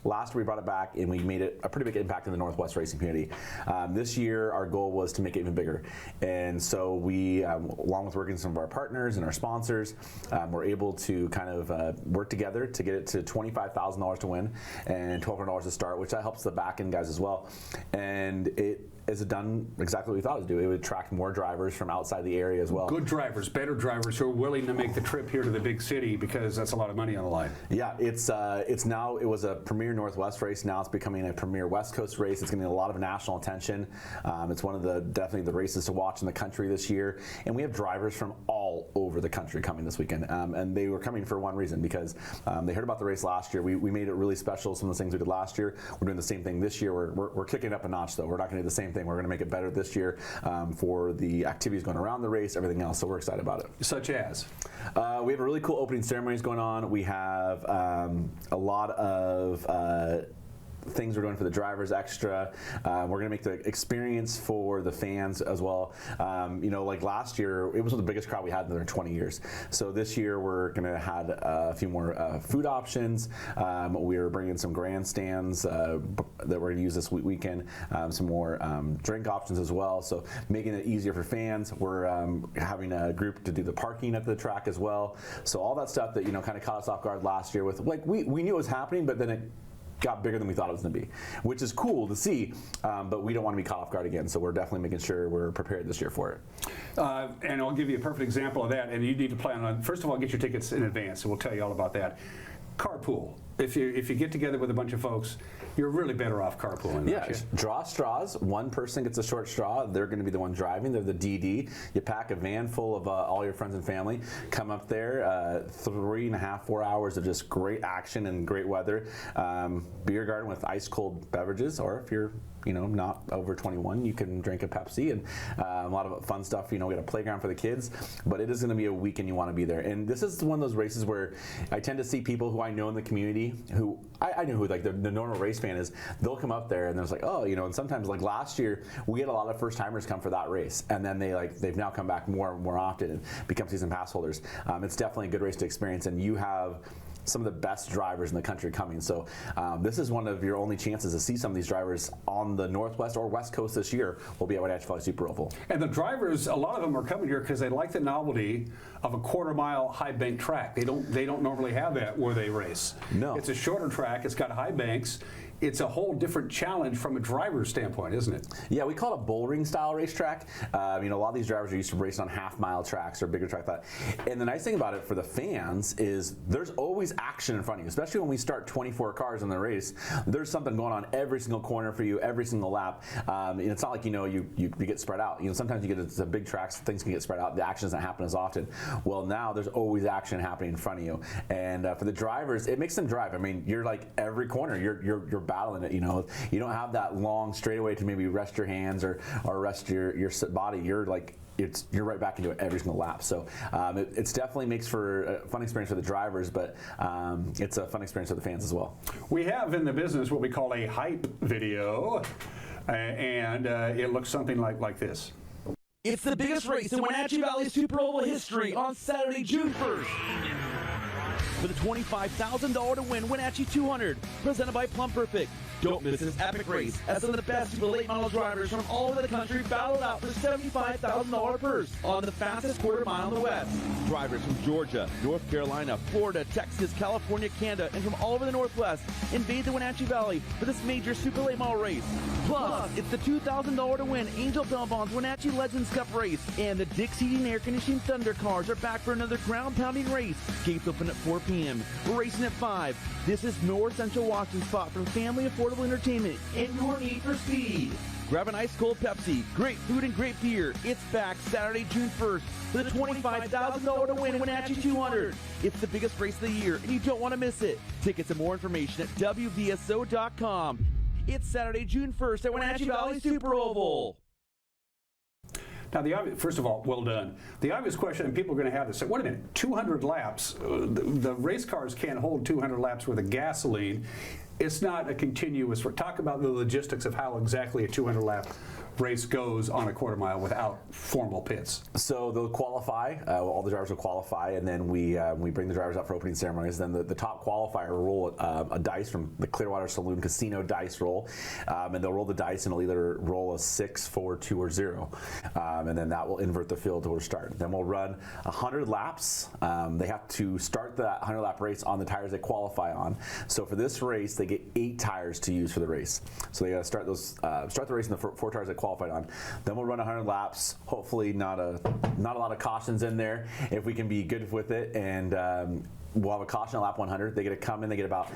last year we brought it back and we made it a pretty big impact in the Northwest racing community. This year our goal was to make it even bigger, and so we, along with working with some of our partners and our sponsors, were able to kind of work together to get it to $25,000 to win and $1,200 to start, which that helps the back end guys as well. And it has done exactly what we thought it would do. It would attract more drivers from outside the area as well. Good drivers, better drivers who are willing to make the trip here to the big city because that's a lot of money on the line. Yeah, it's now, it was a premier Northwest race. Now it's becoming a premier West Coast race. It's getting a lot of national attention. It's one of definitely the races to watch in the country this year. And we have drivers from all over the country coming this weekend. And they were coming for one reason, because they heard about the race last year. We made it really special, some of the things we did last year. We're doing the same thing this year. We're kicking it up a notch though. We're not going to do the same thing. We're going to make it better this year for the activities going around the race, everything else. So we're excited about it. Such as? We have a really cool opening ceremonies going on. We have a lot of things we're doing for the drivers extra. We're going to make the experience for the fans as well. Like last year, it was the biggest crowd we had in their 20 years. So this year, we're going to have a few more food options. We're bringing some grandstands that we're going to use this weekend. Some more drink options as well. So making it easier for fans. We're having a group to do the parking at the track as well. So all that stuff that kind of caught us off guard last year with, like, we knew it was happening, but then it got bigger than we thought it was going to be, which is cool to see, but we don't want to be caught off guard again, so we're definitely making sure we're prepared this year for it. And I'll give you a perfect example of that, and you need to plan on, first of all, get your tickets in advance, and we'll tell you all about that. Carpool. If you get together with a bunch of folks, you're really better off carpooling. Yeah, draw straws. One person gets a short straw. They're going to be the one driving. They're the DD. You pack a van full of all your friends and family. Come up there. 3.5, 4 hours of just great action and great weather. Beer garden with ice cold beverages, or if you're not over 21, you can drink a Pepsi, and a lot of fun stuff. We got a playground for the kids, but it is going to be a weekend you want to be there. And this is one of those races where I tend to see people who I know in the community, who I know who like the normal race fan is. They'll come up there and there's like, oh, and sometimes like last year we had a lot of first timers come for that race, and then they've now come back more and more often and become season pass holders. It's definitely a good race to experience, and you have some of the best drivers in the country coming. So this is one of your only chances to see some of these drivers on the Northwest or West Coast this year. Will be at Wenatchee Valley Super Oval. And the drivers, a lot of them are coming here because they like the novelty of a quarter-mile high bank track. They don't normally have that where they race. No. It's a shorter track. It's got high banks. It's a whole different challenge from a driver's standpoint, isn't it? Yeah, we call it a bull ring style racetrack. A lot of these drivers are used to racing on half-mile tracks or bigger track like that. And the nice thing about it for the fans is there's always action in front of you, especially when we start 24 cars in the race. There's something going on every single corner for you, every single lap. And it's not like you get spread out. Sometimes you get to big tracks, things can get spread out. The action doesn't happen as often. Well, now there's always action happening in front of you. And for the drivers, it makes them drive. You're like every corner, you're battling it. You don't have that long straightaway to maybe rest your hands or rest your body. You're like you're right back into it every single lap. So it's definitely makes for a fun experience for the drivers, but it's a fun experience for the fans as well. We have in the business what we call a hype video, and it looks something like this. It's the biggest race in Wenatchee Valley Super Oval history on Saturday, June 1st. For the $25,000 to win Wenatchee 200, presented by Plum Perfect. Don't miss this epic race as some of the best super late model drivers from all over the country battled out for $75,000 purse on the fastest quarter mile in the West. Drivers from Georgia, North Carolina, Florida, Texas, California, Canada, and from all over the Northwest invade the Wenatchee Valley for this major super late model race. Plus, it's the $2,000 to win Angel Belmont's Wenatchee Legends Cup race, and the Dix Heating and Air Conditioning Thunder Cars are back for another ground-pounding race. Gates open at 4 p.m. We're racing at 5. This is North Central Washington spot for family affordable entertainment and your need for speed. Grab an ice cold Pepsi, great food and great beer. It's back Saturday, June 1st for the $25,000 to win Wenatchee 200. It's the biggest race of the year, and you don't want to miss it. Tickets and more information at WVSO.com. It's Saturday, June 1st at Wenatchee Valley Super Oval. Now, first of all, well done. The obvious question, and people are going to have this, wait a minute, 200 laps, the race cars can't hold 200 laps worth of gasoline. It's not a continuous, talk about the logistics of how exactly a 200 lap race goes on a quarter mile without formal pits. So they'll qualify, all the drivers will qualify, and then we bring the drivers out for opening ceremonies. Then the top qualifier will roll a dice from the Clearwater Saloon Casino dice roll, and they'll roll the dice and it'll either roll a 6, 4, 2, or 0. And then that will invert the field to start. Then we'll run 100 laps. They have to start that 100 lap race on the tires they qualify on. So for this race, they get 8 tires to use for the race. So they got to start the race in the 4 tires they qualified on. Then we'll run 100 laps. Hopefully not a lot of cautions in there if we can be good with it. And we'll have a caution at lap 100. They get to come in. They get about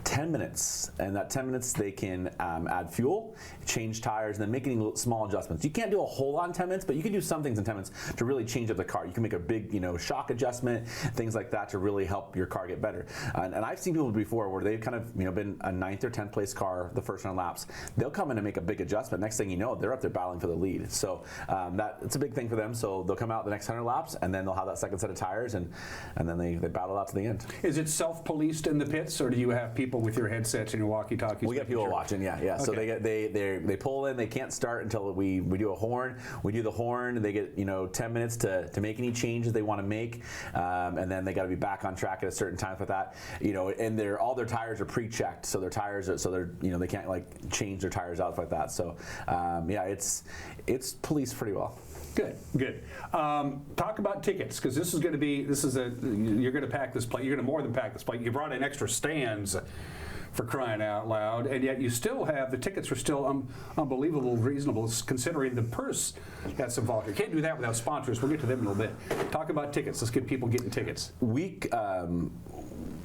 10 minutes, and that 10 minutes they can add fuel, change tires, and then make any small adjustments. You can't do a whole lot in 10 minutes, but you can do some things in 10 minutes to really change up the car. You can make a big, shock adjustment, things like that to really help your car get better. And I've seen people before where they've kind of, been a 9th or 10th place car the first 100 laps. They'll come in and make a big adjustment. Next thing you know, they're up there battling for the lead. So it's a big thing for them. So they'll come out the next 100 laps, and then they'll have that second set of tires, and then they battle out to the end. Is it self-policed in the pits, or do you have people with your headsets and your walkie-talkies? We got people watching, yeah. Okay. So they pull in, they can't start until we do a horn. We do the horn, they get 10 minutes to make any changes they want to make, and then they got to be back on track at a certain time for that. And all their tires are pre-checked, so their tires are, they can't change their tires out like that. So it's policed pretty well. Good. Talk about tickets, because you're going to pack this plate. You're going to more than pack this plate. You brought in extra stands, for crying out loud, and yet you still have, the tickets are still unbelievable reasonable considering the purse that's involved. You can't do that without sponsors. We'll get to them in a little bit. Talk about tickets. Let's get people getting tickets.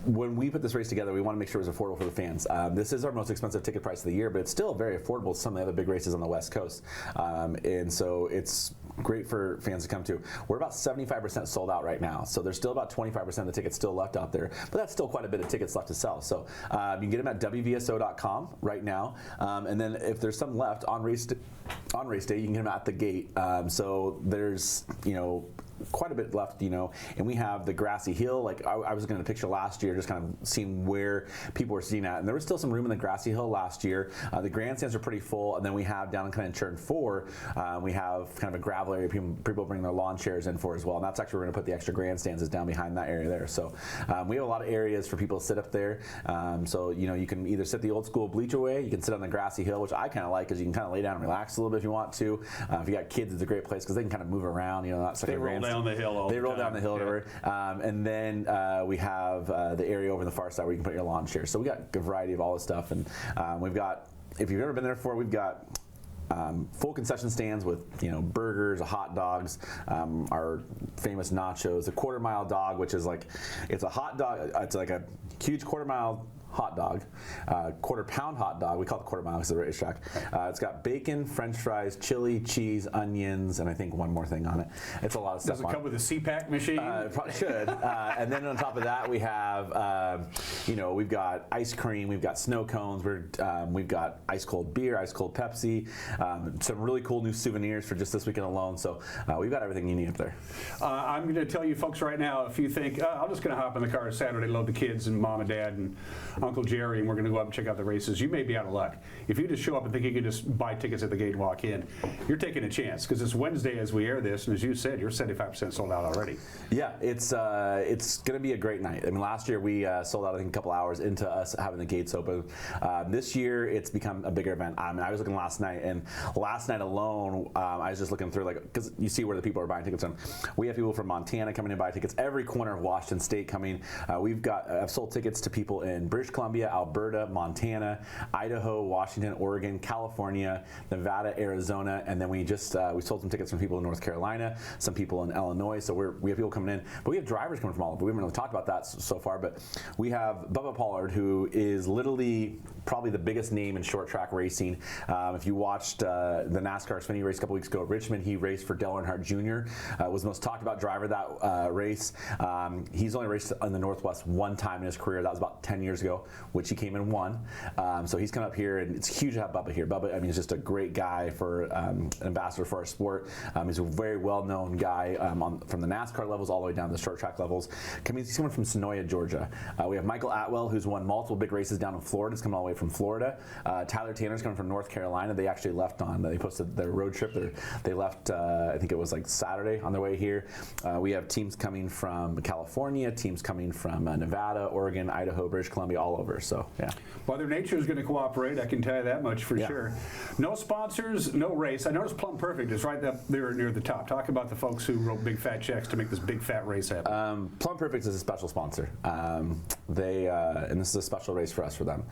When we put this race together, we want to make sure it was affordable for the fans. This is our most expensive ticket price of the year, but it's still very affordable to some of the other big races on the West Coast. And so it's great for fans to come to. We're about 75% sold out right now, so there's still about 25% of the tickets still left out there, but that's still quite a bit of tickets left to sell. So you can get them at WVSO.com right now, and then if there's some left on race day, you can get them at the gate. So there's quite a bit left, and we have the grassy hill. I was going to picture last year, just kind of seeing where people were sitting at, and there was still some room in the grassy hill last year. The grandstands are pretty full, and then we have down in turn 4, we have kind of a gravel area people bring their lawn chairs in for as well, and that's actually, we're going to put the extra grandstands is down behind that area there. So we have a lot of areas for people to sit up there. So you can either sit the old school bleacher way, you can sit on the grassy hill, which I kind of like because you can kind of lay down and relax a little bit if you want to. If you got kids, it's a great place because they can kind of move around. That's like a grandstand. Down the hill They roll down the hill over. And then we have the area over on the far side where you can put your lawn chair. So we got a variety of all this stuff. And we've got, if you've never been there before, we've got full concession stands with burgers, hot dogs, our famous nachos, a quarter mile dog, which is it's a hot dog. It's like a huge quarter mile hot dog, quarter-pound hot dog. We call it quarter mile because it's a racetrack. It's got bacon, French fries, chili, cheese, onions, and I think one more thing on it. It's a lot of stuff. Does it come with a CPAC machine? It probably should. And then on top of that, we have, we've got ice cream, we've got snow cones, we've got ice cold beer, ice cold Pepsi, some really cool new souvenirs for just this weekend alone. So we've got everything you need up there. I'm going to tell you folks right now, if you think, I'm just going to hop in the car Saturday, load the kids and mom and dad and Uncle Jerry, and we're going to go up and check out the races, you may be out of luck. If you just show up and think you can just buy tickets at the gate and walk in, you're taking a chance, because it's Wednesday as we air this, and as you said, you're 75% sold out already. Yeah, it's going to be a great night. I mean, last year we sold out, I think, a couple hours into us having the gates open. This year it's become a bigger event. I mean, I was looking last night, and last night alone, I was just looking through, because you see where the people are buying tickets from. We have people from Montana coming in to buy tickets, every corner of Washington State coming. I've sold tickets to people in British Columbia, Alberta, Montana, Idaho, Washington, Oregon, California, Nevada, Arizona, and then we sold some tickets from people in North Carolina, some people in Illinois. So we have people coming in, but we have drivers coming from all over. We haven't really talked about that so far, but we have Bubba Pollard, who is literally probably the biggest name in short track racing. If you watched the NASCAR Xfinity race a couple weeks ago at Richmond, he raced for Dale Earnhardt Jr., was the most talked about driver that race. He's only raced in the Northwest one time in his career. That was about 10 years ago, which he came in and won. So he's come up here, and it's huge to have Bubba here. Bubba, I mean, he's just a great guy for an ambassador for our sport. He's a very well-known guy from the NASCAR levels all the way down to the short track levels. He's coming from Sonoya, Georgia. We have Michael Atwell, who's won multiple big races down in Florida. He's coming all the way from Florida. Tyler Tanner's coming from North Carolina. They actually left they posted their road trip. They left, I think it was like Saturday on their way here. We have teams coming from California, teams coming from Nevada, Oregon, Idaho, British Columbia, all over. So, yeah. Mother Nature is going to cooperate, I can tell you that much for sure. No sponsors, no race. I noticed Plum Perfect is right up there near the top. Talk about the folks who wrote big fat checks to make this big fat race happen. Plum Perfect is a special sponsor. And this is a special race for us, for them.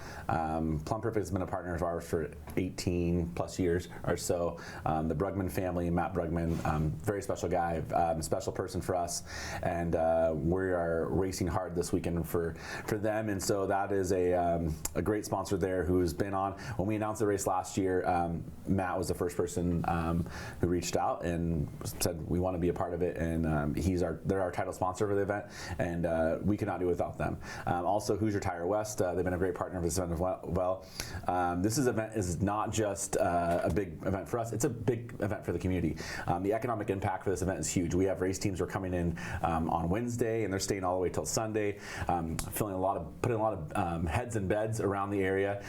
Plum Perfect has been a partner of ours for 18 plus years or so. The Brugman family, Matt Brugman, very special guy, special person for us, and we are racing hard this weekend for them, and so that is a great sponsor there who's been on. When we announced the race last year, Matt was the first person who reached out and said we want to be a part of it, and they're our title sponsor for the event, and we could not do it without them. Also, Hoosier Tire West, they've been a great partner of this event as well. This event is not just a big event for us, it's a big event for the community. The economic impact for this event is huge. We have race teams who are coming in on Wednesday, and they're staying all the way till Sunday, putting a lot of heads and beds around the area.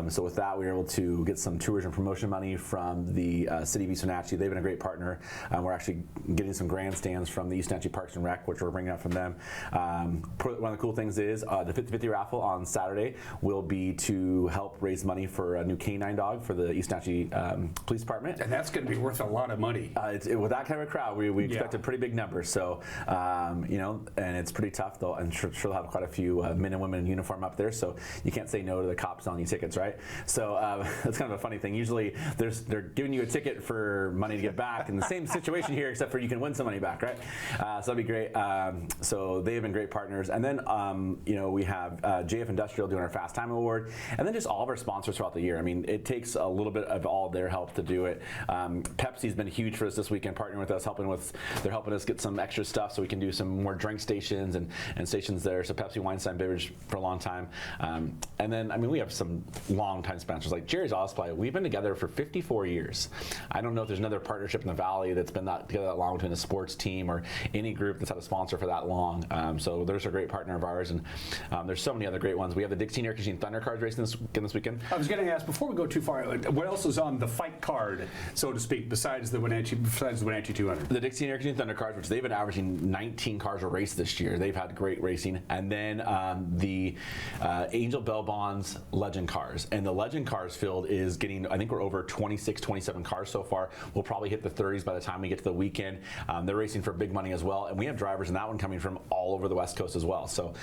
So with that, we were able to get some tourism promotion money from the City of East Wenatchee. They've been a great partner. We're actually getting some grandstands from the East Wenatchee Parks and Rec, which we're bringing up from them. One of the cool things is the 50-50 raffle on Saturday will be to help raise money for a new canine dog for the East Wenatchee Police Department. And that's going to be worth a lot of money. With that kind of a crowd, we expect a pretty big number. So, and it's pretty tough, though. I'm sure they'll have quite a few men and women in uniform up there, so you can't say no to the cops selling you tickets, right? So that's kind of a funny thing. Usually they're giving you a ticket for money to get back. In the same situation here, except for you can win some money back, right? So that'd be great. So they have been great partners. And then, we have JF Industrial doing our Fast Time Award, and then just all of our sponsors throughout the year. I mean, it takes a little bit of all their help to do it. Pepsi's been huge for us this weekend, partnering with us, they're helping us get some extra stuff so we can do some more drink stations and stations there. So Pepsi Weinstein Beverage for a long time. And then, we have some long-time sponsors like Jerry's Auto Supply. We've been together for 54 years. I don't know if there's another partnership in the Valley that's been together that long between a sports team or any group that's had a sponsor for that long. So there's a great partner of ours, and there's so many other great ones. We have the Dixie Air Conditioning Thunder Cars racing this weekend. I was going to ask, before we go too far, what else is on the fight card, so to speak, besides the Wenatchee 200? The Dixie Air Conditioning Thunder Cars, which they've been averaging 19 cars a race this year. They've had great racing. And then the Angel Bell Bonds Legend Cars. And the Legend Cars field is getting, I think we're over 26, 27 cars so far. We'll probably hit the 30s by the time we get to the weekend. They're racing for big money as well. And we have drivers in that one coming from all over the West Coast as well. So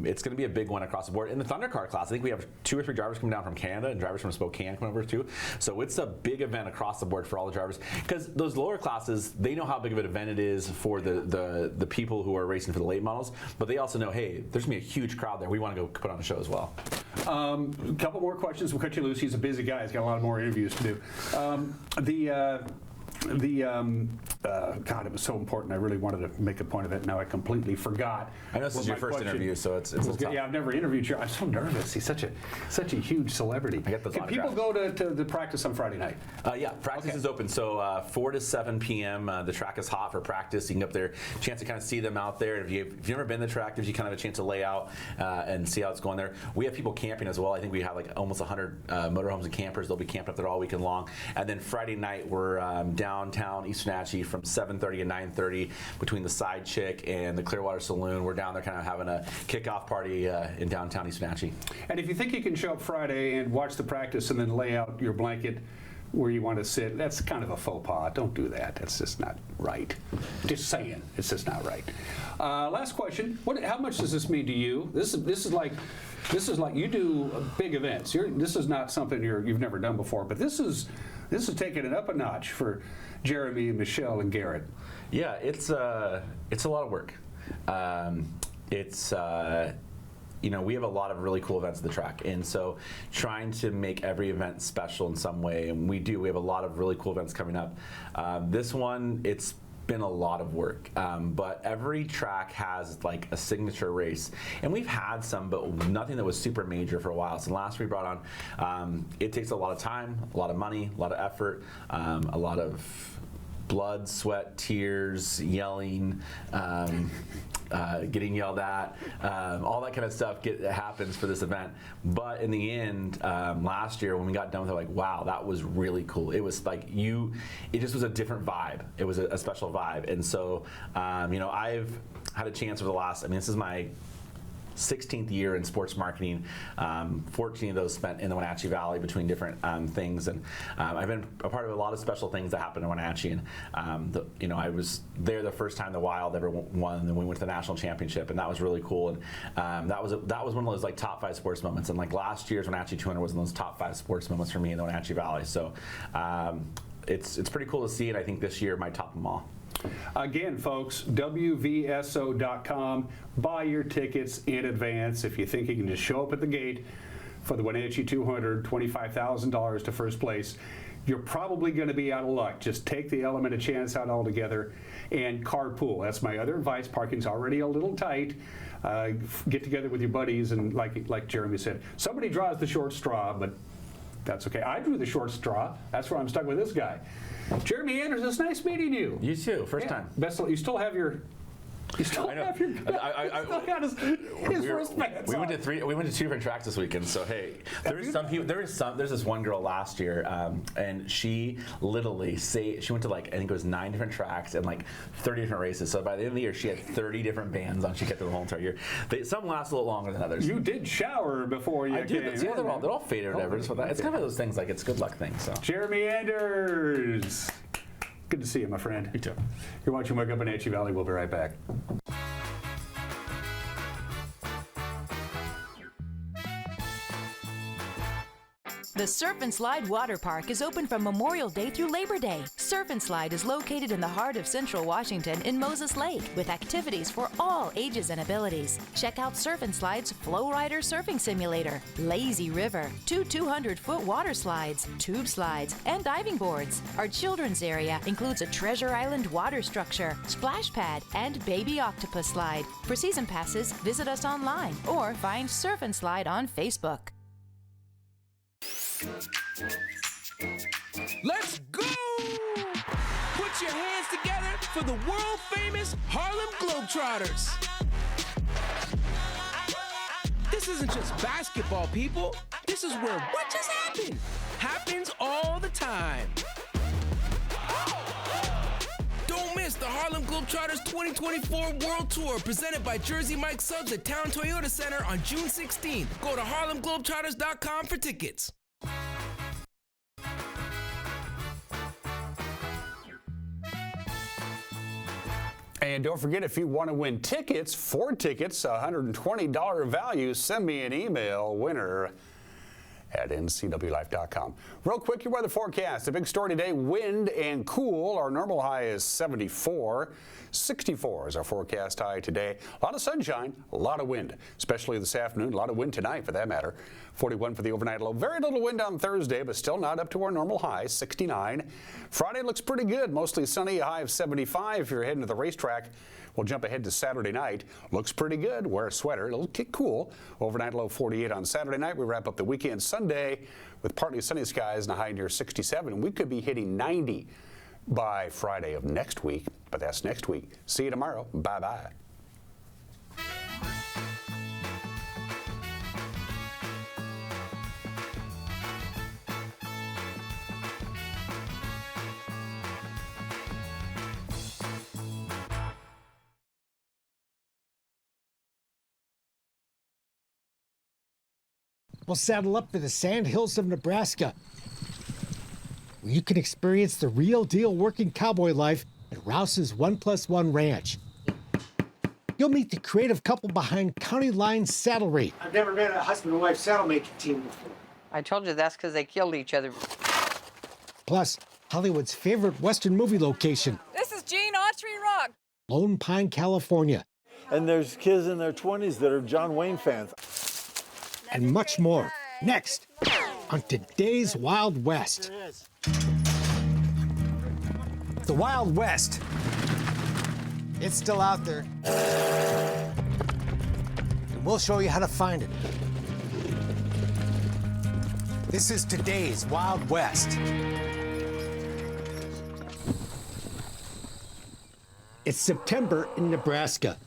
it's going to be a big one across the board. In the Thunder Car class, I think we have 2 or 3 drivers coming down from Canada and drivers from Spokane coming over too. So it's a big event across the board for all the drivers, because those lower classes, they know how big of an event it is for the people who are racing for the late models, but they also know, hey, there's going to be a huge crowd there. We want to go put on a show as well. A couple more questions. We'll cut you loose. He's a busy guy. He's got a lot more interviews to do. God, it was so important. I really wanted to make a point of it. Now I completely forgot. I know this is your first interview, so it's a little tough. Yeah, I've never interviewed you. I'm so nervous. He's such a huge celebrity. I get those Can people go to the practice on Friday night? Yeah, practice is open. So 4 to 7 p.m. The track is hot for practice. You can get up there, chance to kind of see them out there. If you've never been to the track, gives you kind of a chance to lay out and see how it's going there. We have people camping as well. I think we have like almost 100 motorhomes and campers. They'll be camped up there all weekend long. And then Friday night, we're downtown East Wenatchee from 7:30 and 9:30 between the Side Chick and the Clearwater Saloon. We're down there kind of having a kickoff party in downtown East Wenatchee. And if you think you can show up Friday and watch the practice and then lay out your blanket where you want to sit, that's kind of a faux pas. Don't do that. That's just not right. Just saying, it's just not right. Last question: how much does this mean to you? This is like you do big events. This is not something you've never done before, but this is taking it up a notch for Jeremy, Michelle, and Garrett. Yeah, it's a lot of work. We have a lot of really cool events at the track, and so trying to make every event special in some way, and we have a lot of really cool events coming up. This one, it's been a lot of work, but every track has like a signature race, and we've had some, but nothing that was super major for a while. So the last we brought on, it takes a lot of time, a lot of money, a lot of effort, a lot of blood, sweat, tears, yelling, getting yelled at, all that kind of stuff happens for this event. But in the end, last year when we got done with it, like, wow, that was really cool. It was like it just was a different vibe. It was a special vibe. And so, I've had a chance over the last, this is my 16th year in sports marketing, 14 of those spent in the Wenatchee Valley between different things, and I've been a part of a lot of special things that happened in Wenatchee. And I was there the first time the Wild ever won, and then we went to the national championship, and that was really cool. And that was one of those like top 5 sports moments. And like last year's Wenatchee 200 was one of those top 5 sports moments for me in the Wenatchee Valley. So it's pretty cool to see, and I think this year might top them all. Again, folks, WVSO.com. Buy your tickets in advance. If you think you can just show up at the gate for the Wenatchee 200, $25,000 to first place, you're probably going to be out of luck. Just take the element of chance out altogether and carpool. That's my other advice. Parking's already a little tight. Get together with your buddies, and like Jeremy said, somebody draws the short straw, but that's okay. I drew the short straw. That's where I'm stuck with this guy. Jeremy Anders, it's nice meeting you. You too, first time. Best of, you still have your. You still have your. I still got his wristbands. We went to 2 different tracks this weekend. So hey, there's this one girl last year, and she literally she went to I think it was 9 different tracks and like 30 different races. So by the end of the year, she had 30 different bands on. She kept the whole entire year. Some last a little longer than others. You did shower before you came. Yeah, they're all faded or whatever. It's kind of those things like it's good luck things. So Jeremy Anders. Good to see you, my friend. You too. You're watching Wake Up Wenatchee Valley. We'll be right back. The Surf and Slide Water Park is open from Memorial Day through Labor Day. Surf and Slide is located in the heart of Central Washington in Moses Lake with activities for all ages and abilities. Check out Surf and Slide's Flow Rider Surfing Simulator, Lazy River, 2 200-foot water slides, tube slides, and diving boards. Our children's area includes a Treasure Island water structure, splash pad, and baby octopus slide. For season passes, visit us online or find Surf and Slide on Facebook. Let's go! Put your hands together for the world-famous Harlem Globetrotters. This isn't just basketball, people. This is where what just happened happens all the time. Don't miss the Harlem Globetrotters 2024 World Tour presented by Jersey Mike Subs at Town Toyota Center on June 16th. Go to harlemglobetrotters.com for tickets. And don't forget, if you want to win tickets, 4 tickets, $120 value, send me an email, winner at ncwlife.com. Real quick, your weather forecast. The big story today, wind and cool. Our normal high is 74. 64 is our forecast high today. A lot of sunshine, a lot of wind, especially this afternoon. A lot of wind tonight, for that matter. 41 for the overnight low. Very little wind on Thursday, but still not up to our normal high, 69. Friday looks pretty good. Mostly sunny, a high of 75. If you're heading to the racetrack, we'll jump ahead to Saturday night. Looks pretty good. Wear a sweater. It'll get cool. Overnight low 48 on Saturday night. We wrap up the weekend Sunday with partly sunny skies and a high near 67. We could be hitting 90 by Friday of next week, but that's next week. See you tomorrow. Bye-bye. We'll saddle up to the sand hills of Nebraska, where you can experience the real deal working cowboy life at Rouse's 1+1 Ranch. You'll meet the creative couple behind County Line Saddlery. I've never met a husband and wife saddle making team before. I told you that's because they killed each other. Plus, Hollywood's favorite Western movie location, This is Gene Autry Rock. Lone Pine, California. And there's kids in their 20s that are John Wayne fans. And much more. Next, on today's Wild West. The Wild West. It's still out there. And we'll show you how to find it. This is today's Wild West. It's September in Nebraska.